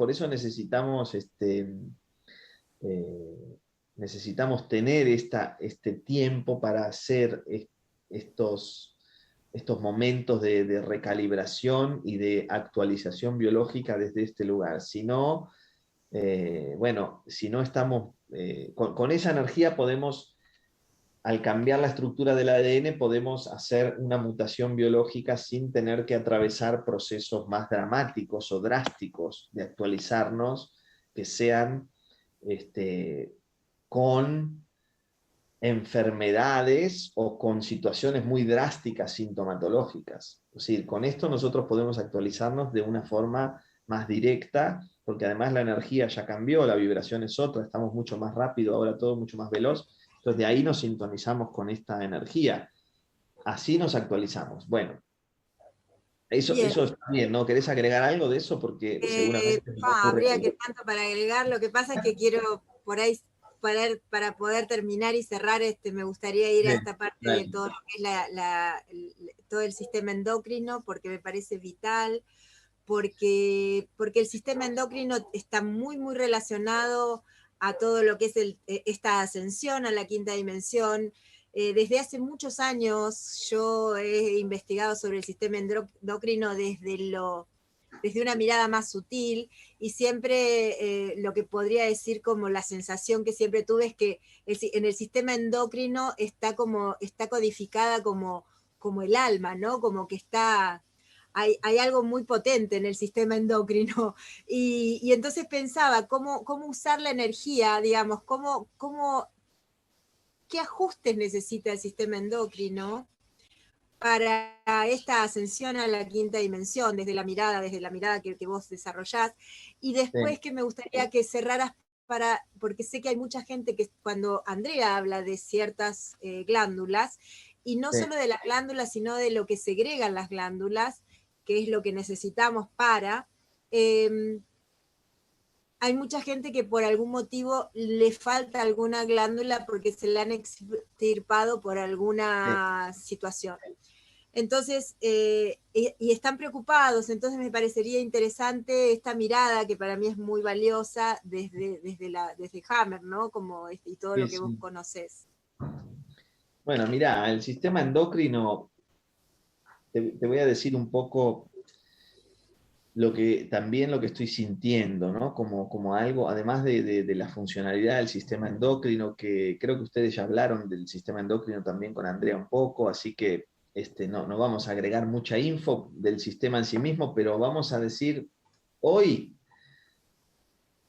eh, necesitamos tener este tiempo para hacer estos, estos momentos de recalibración y de actualización biológica desde este lugar. Si no, bueno, si no estamos, con esa energía podemos, al cambiar la estructura del ADN, podemos hacer una mutación biológica sin tener que atravesar procesos más dramáticos o drásticos de actualizarnos, que sean este, con enfermedades o con situaciones muy drásticas sintomatológicas. Es decir, con esto nosotros podemos actualizarnos de una forma más directa, porque además la energía ya cambió, la vibración es otra, estamos mucho más rápido, ahora todo mucho más veloz. Entonces de ahí nos sintonizamos con esta energía. Así nos actualizamos. Bueno, bien. eso está bien, ¿no? ¿Querés agregar algo de eso? Porque seguramente me ocurre Habría que algo. tanto para agregar. Lo que pasa es que quiero por ahí, para poder terminar y cerrar, me gustaría ir a Bien, esta parte de dale. todo lo que es todo el sistema endocrino, porque me parece vital, porque el sistema endocrino está muy, muy relacionado a todo lo que es esta ascensión a la quinta dimensión. Desde hace muchos años yo he investigado sobre el sistema endocrino desde una mirada más sutil, y siempre lo que podría decir como la sensación que siempre tuve es que en el sistema endocrino está codificada como el alma, ¿no? Como que hay algo muy potente en el sistema endocrino. Y entonces pensaba cómo usar la energía, digamos, qué ajustes necesita el sistema endocrino para esta ascensión a la quinta dimensión, desde la mirada que vos desarrollás. Y después Sí, que me gustaría que cerraras porque sé que hay mucha gente que cuando Andrea habla de ciertas glándulas, y no sí, solo de las glándulas, sino de lo que segregan las glándulas, que es lo que necesitamos eh, hay mucha gente que por algún motivo le falta alguna glándula porque se la han extirpado por sí. alguna situación. Entonces, y están preocupados, entonces me parecería interesante esta mirada que para mí es muy valiosa desde Hammer, ¿no? Como, y todo Sí, lo que vos sí. conocés. Bueno, mira, el sistema endocrino, te voy a decir un poco también lo que estoy sintiendo, ¿no? Como algo, además de la funcionalidad del sistema endocrino, que creo que ustedes ya hablaron del sistema endocrino también con Andrea un poco, así que no vamos a agregar mucha info del sistema en sí mismo, pero vamos a decir, hoy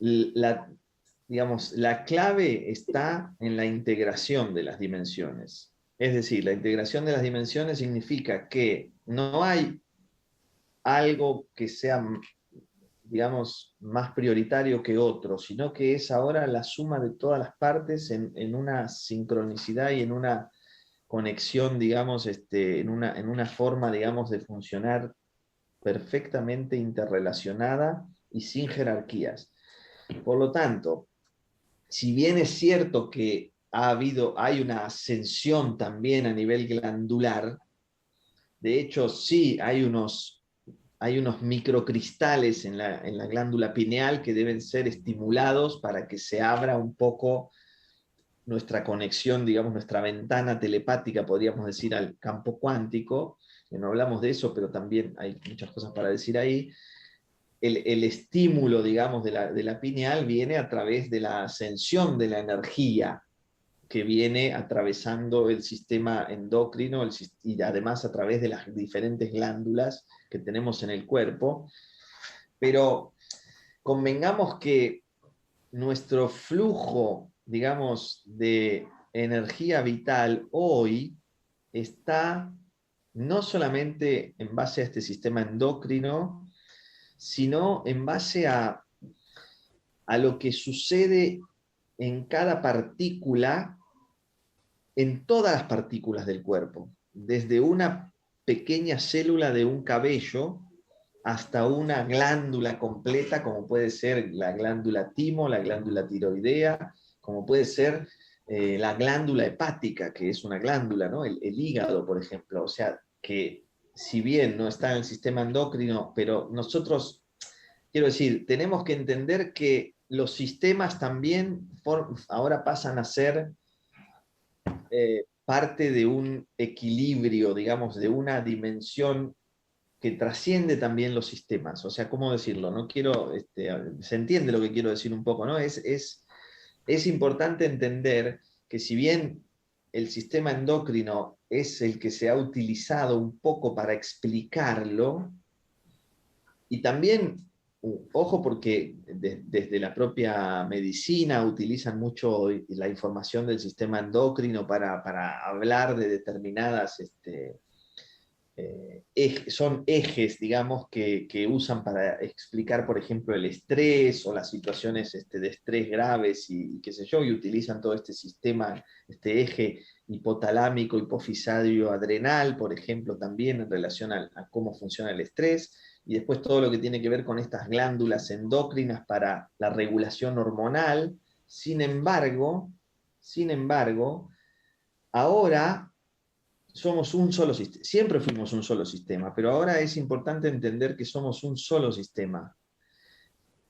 la, digamos, la clave está en la integración de las dimensiones. Es decir, la integración de las dimensiones significa que no hay algo que sea, digamos, más prioritario que otro, sino que es ahora la suma de todas las partes en una sincronicidad y en una conexión, digamos, en una forma, digamos, de funcionar perfectamente interrelacionada y sin jerarquías. Por lo tanto, si bien es cierto que hay una ascensión también a nivel glandular, de hecho sí hay unos microcristales en la glándula pineal que deben ser estimulados para que se abra un poco nuestra conexión, digamos, nuestra ventana telepática, podríamos decir, al campo cuántico, que no hablamos de eso, pero también hay muchas cosas para decir ahí. El estímulo, digamos, de la pineal viene a través de la ascensión de la energía que viene atravesando el sistema endocrino y además a través de las diferentes glándulas que tenemos en el cuerpo. Pero convengamos que nuestro flujo, digamos, de energía vital hoy está no solamente en base a este sistema endocrino, sino en base a lo que sucede en cada partícula, en todas las partículas del cuerpo, desde una pequeña célula de un cabello hasta una glándula completa, como puede ser la glándula timo, la glándula tiroidea, como puede ser la glándula hepática, que es una glándula, ¿no? El hígado, por ejemplo. O sea, que si bien no está en el sistema endocrino, pero nosotros, quiero decir, tenemos que entender que los sistemas también ahora pasan a ser parte de un equilibrio, digamos, de una dimensión que trasciende también los sistemas. O sea, ¿cómo decirlo? No quiero, se entiende lo que quiero decir un poco, ¿no? Es importante entender que si bien el sistema endocrino es el que se ha utilizado un poco para explicarlo, y también, ojo, porque desde la propia medicina utilizan mucho la información del sistema endocrino para hablar de determinadas son ejes, digamos, que usan para explicar, por ejemplo, el estrés o las situaciones de estrés graves y qué sé yo, y utilizan todo este sistema, este eje hipotalámico, hipofisario, adrenal, por ejemplo, también en relación a cómo funciona el estrés, y después todo lo que tiene que ver con estas glándulas endocrinas para la regulación hormonal. Sin embargo, ahora somos un solo sistema, siempre fuimos un solo sistema, pero ahora es importante entender que somos un solo sistema.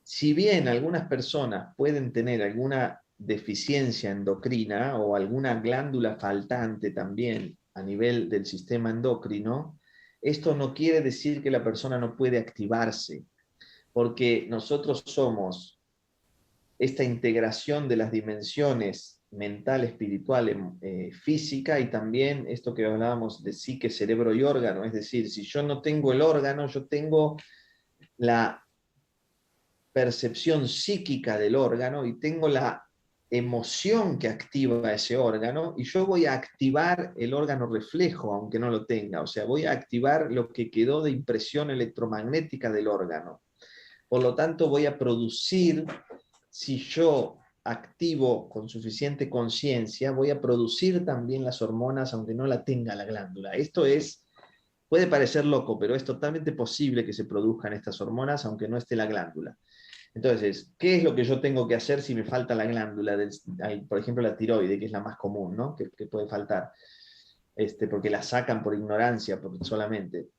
Si bien algunas personas pueden tener alguna deficiencia endocrina o alguna glándula faltante también a nivel del sistema endocrino, esto no quiere decir que la persona no puede activarse, porque nosotros somos esta integración de las dimensiones mental, espiritual, física, y también esto que hablábamos de psique, cerebro y órgano. Es decir, si yo no tengo el órgano, yo tengo la percepción psíquica del órgano y tengo la emoción que activa ese órgano y yo voy a activar el órgano reflejo, aunque no lo tenga. O sea, voy a activar lo que quedó de impresión electromagnética del órgano. Por lo tanto, voy a producir, si yo activo con suficiente conciencia, voy a producir también las hormonas, aunque no la tenga la glándula. Esto puede parecer loco, pero es totalmente posible que se produzcan estas hormonas, aunque no esté la glándula. Entonces, ¿qué es lo que yo tengo que hacer si me falta la glándula? Por ejemplo, la tiroide, que es la más común, ¿no? Que puede faltar, porque la sacan por ignorancia solamente.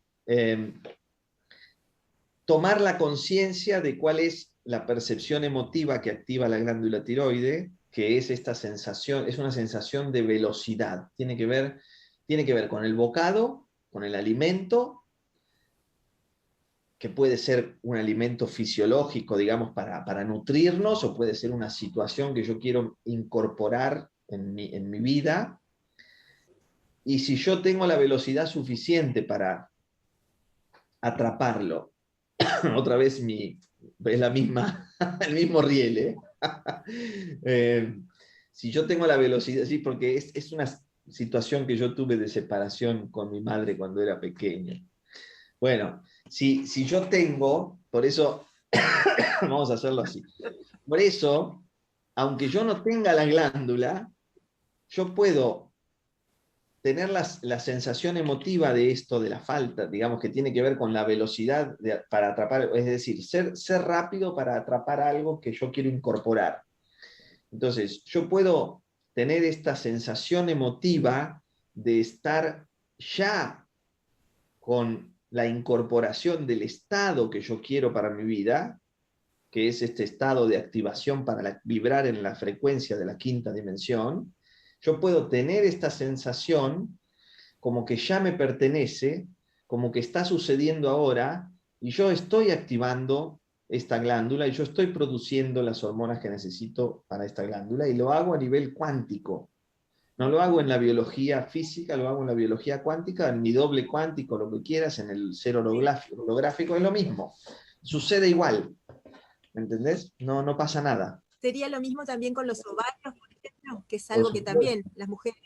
Tomar la conciencia de cuál es la percepción emotiva que activa la glándula tiroide, que es esta sensación, es una sensación de velocidad. Tiene que ver con el bocado, con el alimento, que puede ser un alimento fisiológico, digamos, para nutrirnos, o puede ser una situación que yo quiero incorporar en mi vida. Y si yo tengo la velocidad suficiente para atraparlo, otra vez es la misma, el mismo riel, ¿eh? Si yo tengo la velocidad, sí, porque es una situación que yo tuve de separación con mi madre cuando era pequeño. Bueno, si yo tengo, por eso, vamos a hacerlo así. Por eso, aunque yo no tenga la glándula, yo puedo tener la sensación emotiva de esto, de la falta, digamos, que tiene que ver con la velocidad para atrapar, es decir, ser rápido para atrapar algo que yo quiero incorporar. Entonces, yo puedo tener esta sensación emotiva de estar ya con la incorporación del estado que yo quiero para mi vida, que es este estado de activación para vibrar en la frecuencia de la quinta dimensión. Yo puedo tener esta sensación como que ya me pertenece, como que está sucediendo ahora, y yo estoy activando esta glándula y yo estoy produciendo las hormonas que necesito para esta glándula, y lo hago a nivel cuántico. No lo hago en la biología física, lo hago en la biología cuántica, en mi doble cuántico, lo que quieras, en el ser holográfico, es lo mismo. Sucede igual, ¿me entendés? No pasa nada. Sería lo mismo también con los ovarios, por ejemplo, que es Por algo que supuesto. también las mujeres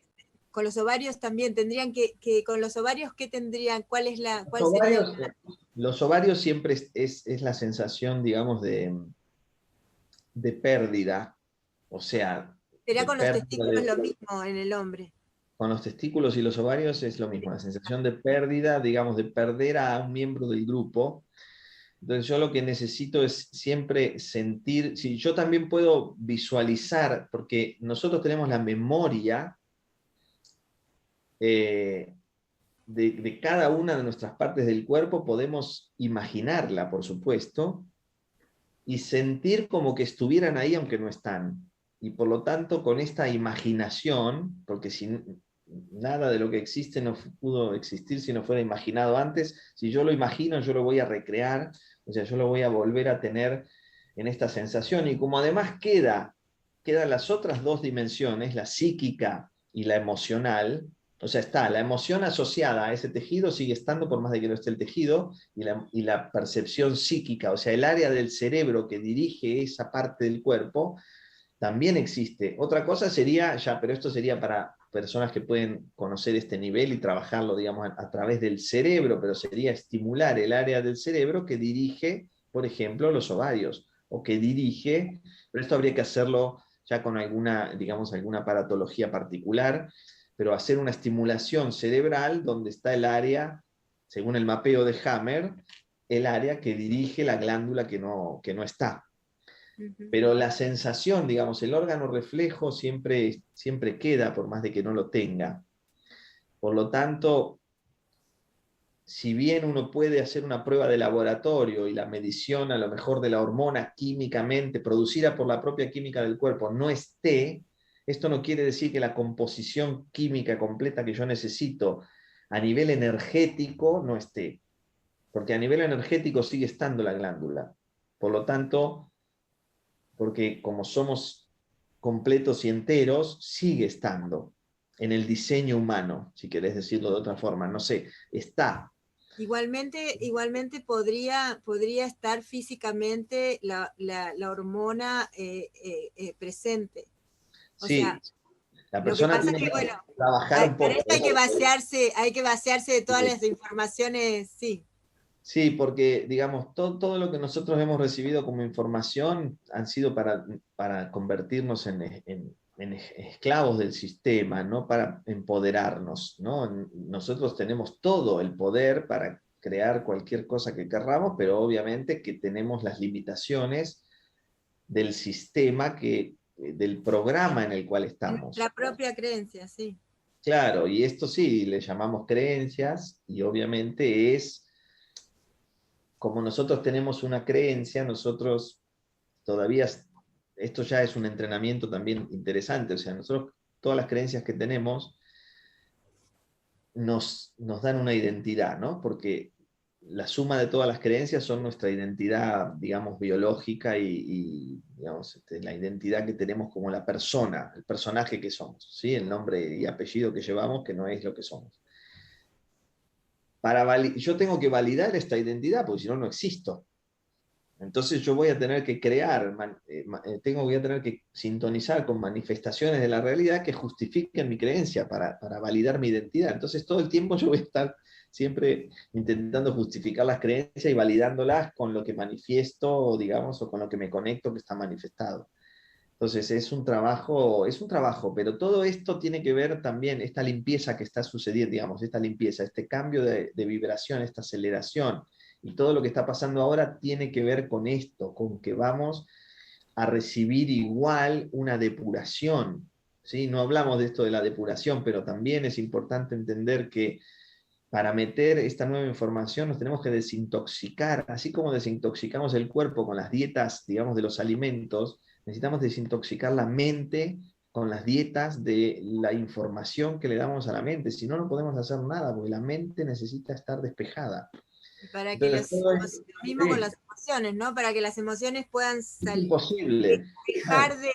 con los ovarios también tendrían con los ovarios, ¿qué tendrían? Los ¿Cuál sería? ovarios, los ovarios siempre es la sensación, digamos, de pérdida, o sea, Será de con los pérdida testículos lo mismo en el hombre. con los testículos y los ovarios es lo mismo, la sensación de pérdida, digamos, de perder a un miembro del grupo. Entonces yo lo que necesito es siempre sentir, si yo también puedo visualizar, porque nosotros tenemos la memoria eh, de cada una de nuestras partes del cuerpo, podemos imaginarla, por supuesto, y sentir como que estuvieran ahí aunque no están. Y por lo tanto, con esta imaginación, porque si nada de lo que existe no pudo existir si no fuera imaginado antes, si yo lo imagino, yo lo voy a recrear, o sea, yo lo voy a volver a tener en esta sensación. Y como además quedan las otras dos dimensiones, la psíquica y la emocional, o sea, está la emoción asociada a ese tejido, sigue estando por más de que no esté el tejido, y la percepción psíquica, o sea, el área del cerebro que dirige esa parte del cuerpo, también existe. Otra cosa sería, ya, pero esto sería para personas que pueden conocer este nivel y trabajarlo, digamos, a través del cerebro, pero sería estimular el área del cerebro que dirige, por ejemplo, los ovarios, o que dirige, pero esto habría que hacerlo ya con alguna, digamos, alguna aparatología particular, pero hacer una estimulación cerebral donde está el área, según el mapeo de Hammer, el área que dirige la glándula que no está. Pero la sensación, digamos, el órgano reflejo siempre queda, por más de que no lo tenga. Por lo tanto, si bien uno puede hacer una prueba de laboratorio y la medición a lo mejor de la hormona químicamente producida por la propia química del cuerpo no esté, esto no quiere decir que la composición química completa que yo necesito a nivel energético no esté, porque a nivel energético sigue estando la glándula. Por lo tanto, porque como somos completos y enteros, sigue estando en el diseño humano, si querés decirlo de otra forma, no sé, está. Igualmente podría estar físicamente la hormona presente. O Sí, sea, la lo que persona pasa es tiene que, que bueno, trabajar un para poco. esto hay que vaciarse de todas las informaciones, sí. Sí, porque, digamos, todo lo que nosotros hemos recibido como información han sido para convertirnos en esclavos del sistema, no para empoderarnos, ¿no? Nosotros tenemos todo el poder para crear cualquier cosa que querramos, pero obviamente que tenemos las limitaciones del sistema del programa en el cual En estamos. nuestra propia creencia, sí. Claro, y esto sí, le llamamos creencias, y obviamente es como nosotros tenemos una creencia, nosotros todavía, esto ya es un entrenamiento también interesante, o sea, nosotros todas las creencias que tenemos nos dan una identidad, ¿no? Porque la suma de todas las creencias son nuestra identidad, digamos, biológica digamos, la identidad que tenemos como la persona, el personaje que somos, ¿sí? El nombre y apellido que llevamos, que no es lo que somos. Yo tengo que validar esta identidad, porque si no, no existo. Entonces yo voy a tener que voy a tener que sintonizar con manifestaciones de la realidad que justifiquen mi creencia para validar mi identidad. Entonces todo el tiempo yo voy a estar siempre intentando justificar las creencias y validándolas con lo que manifiesto, digamos, o con lo que me conecto que está manifestado. Entonces es un trabajo, pero todo esto tiene que ver también, esta limpieza que está sucediendo, digamos, esta limpieza, este cambio de vibración, esta aceleración y todo lo que está pasando ahora tiene que ver con esto, con que vamos a recibir igual una depuración. ¿Sí? No hablamos de esto de la depuración, pero también es importante entender que para meter esta nueva información nos tenemos que desintoxicar, así como desintoxicamos el cuerpo con las dietas, digamos, de los alimentos, necesitamos desintoxicar la mente con las dietas de la información que le damos a la mente, si no, no podemos hacer nada, porque la mente necesita estar despejada. Y para que Entonces, todo esto, lo mismo con sí, las emociones, ¿no? Para que las emociones puedan es salir, imposible. dejar de...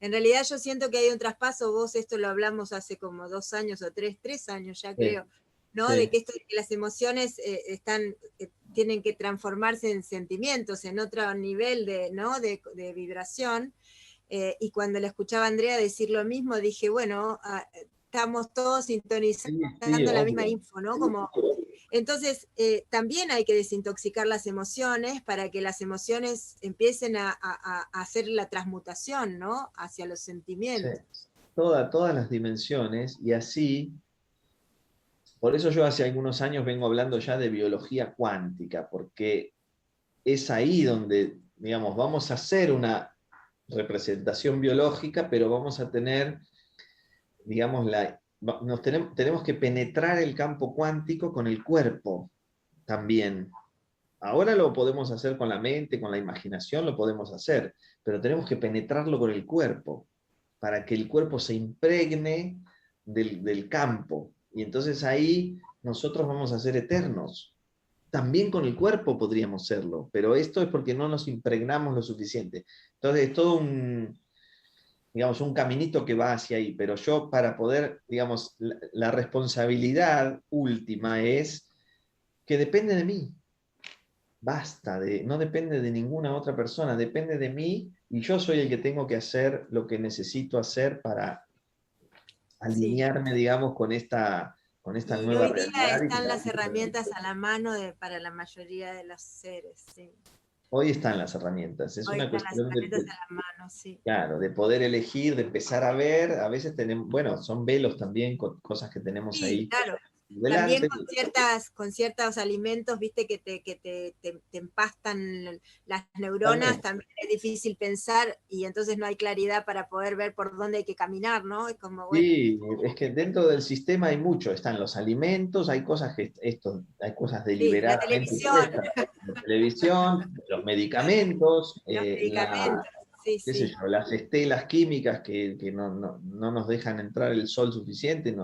En realidad yo siento que hay un traspaso, vos esto lo hablamos hace como 2 años o 3 años ya Sí, creo, ¿no? De sí. que, que las emociones tienen que transformarse en sentimientos, en otro nivel de, ¿no? de vibración. Y cuando la escuchaba a Andrea decir lo mismo, dije, bueno, estamos todos Sí, sí, sintonizando la misma obvio. info, ¿no? Como, entonces, también hay que desintoxicar las emociones para que las emociones empiecen a hacer la transmutación, ¿no? Hacia los Sí. sentimientos. Todas las dimensiones, y así, por eso yo hace algunos años vengo hablando ya de biología cuántica, porque es ahí donde, digamos, vamos a hacer una representación biológica, pero vamos a tener, digamos, tenemos que penetrar el campo cuántico con el cuerpo también. Ahora lo podemos hacer con la mente, con la imaginación, lo podemos hacer, pero tenemos que penetrarlo con el cuerpo, para que el cuerpo se impregne del campo. Y entonces ahí nosotros vamos a ser eternos. También con el cuerpo podríamos serlo, pero esto es porque no nos impregnamos lo suficiente. Entonces es todo digamos, un caminito que va hacia ahí, pero yo para poder, digamos, la responsabilidad última es que depende de mí. Basta, no depende de ninguna otra persona, depende de mí y yo soy el que tengo que hacer lo que necesito hacer para Sí. alinearme, digamos, con esta Y nueva hoy día realidad. están las herramientas a la mano para la mayoría de los seres, sí. Hoy están las herramientas, es Hoy una están las cuestión herramientas a la mano, sí. claro, de poder elegir, de empezar a ver, a veces tenemos, bueno, son velos también, con cosas que tenemos Sí, ahí claro. También delante. con ciertos alimentos, viste, te empastan las neuronas, También. también es difícil pensar y entonces no hay claridad para poder ver por dónde hay que caminar, ¿no? Es como, bueno. Sí, es que dentro del sistema hay mucho, están los alimentos, hay cosas hay cosas Sí, la deliberadamente televisión, puestas, la televisión, los medicamentos, los medicamentos, sí, qué sé sí. yo, las estelas químicas que no nos dejan entrar el sol suficiente,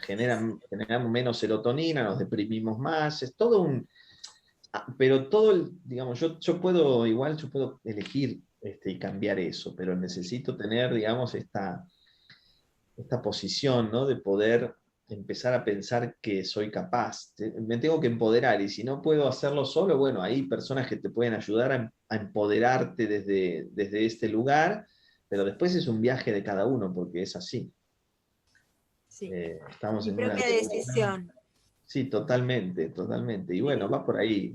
generamos menos serotonina, nos deprimimos más, es todo pero digamos, yo puedo, igual yo puedo elegir y cambiar eso, pero necesito tener, digamos, esta posición, ¿no? De poder empezar a pensar que soy capaz. Me tengo que empoderar y si no puedo hacerlo solo, bueno, hay personas que te pueden ayudar a empoderarte desde este lugar, pero después es un viaje de cada uno, porque es así. Sí. Estamos Mi en una... propia decisión. Sí, totalmente, totalmente. Y bueno, va por ahí.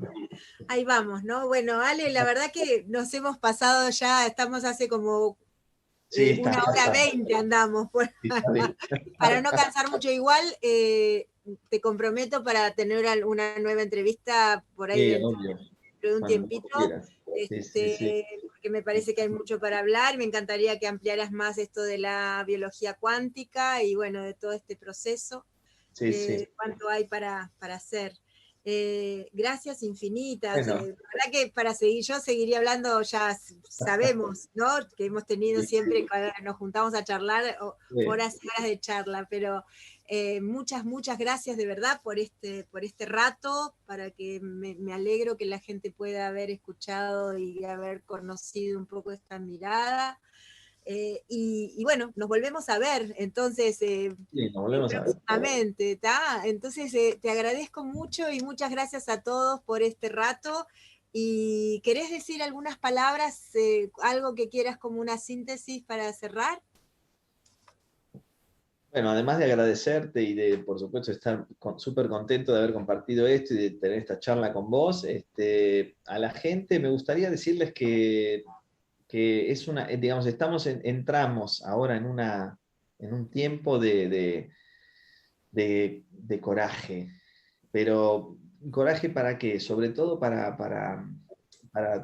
Ahí vamos, ¿no? Bueno, Ale, la verdad que nos hemos pasado ya, estamos hace como Sí, 1 hora 20 andamos, sí, está bien. para no cansar mucho. Igual te comprometo para tener una nueva entrevista por ahí Sí, dentro obvio, de un cuando vos tiempito, quieras. Sí, sí, sí. porque me parece que hay mucho para hablar. Me encantaría que ampliaras más esto de la biología cuántica y bueno, de todo este proceso. Sí, sí. Cuánto hay para hacer. Gracias infinitas. Bueno, La verdad que para seguir, yo seguiría hablando, ya sabemos, ¿no? Que hemos tenido sí, siempre, cuando nos juntamos a charlar, sí. horas y horas de charla, pero muchas, muchas gracias de verdad por este rato, para que me alegro que la gente pueda haber escuchado y haber conocido un poco esta mirada. Y bueno, nos volvemos a ver, entonces, Sí, nos volvemos a ver. próximamente, ¿tá? Entonces, te agradezco mucho y muchas gracias a todos por este rato. ¿Y querés decir algunas palabras, algo que quieras como una síntesis para cerrar? Bueno, además de agradecerte y de, por supuesto, estar súper contento de haber compartido esto y de tener esta charla con vos, a la gente me gustaría decirles que es una, digamos, entramos ahora en un tiempo de coraje, pero coraje para qué, sobre todo para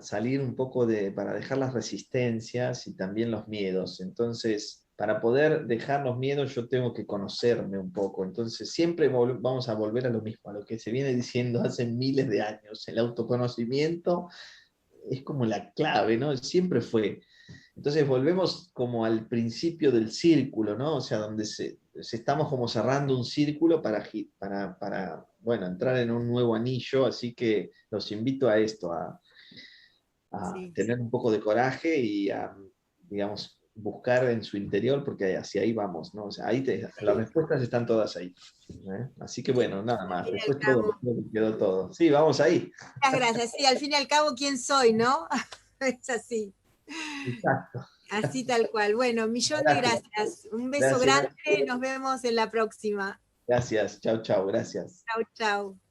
salir un poco para dejar las resistencias y también los miedos. Entonces, para poder dejar los miedos yo tengo que conocerme un poco. Entonces, siempre vamos a volver a lo mismo, a lo que se viene diciendo hace miles de años. El autoconocimiento es como la clave, ¿no? Siempre fue. Entonces volvemos como al principio del círculo, ¿no? O sea, donde se estamos como cerrando un círculo bueno, entrar en un nuevo anillo, así que los invito a esto, a Sí. tener un poco de coraje y a, digamos, buscar en su interior, porque hacia ahí vamos, ¿no? O sea, las respuestas están todas ahí. ¿Eh? Así que bueno, nada más, Al fin y al después todo, cabo, quedó todo. Sí, vamos ahí. muchas gracias. Sí, al fin y al cabo, ¿quién soy, no? Es así. Exacto. Así tal cual. Bueno, millón de Gracias. gracias. Un beso Gracias. grande. Nos vemos en la próxima. Gracias. Chau, chau. Gracias. Chau, chau.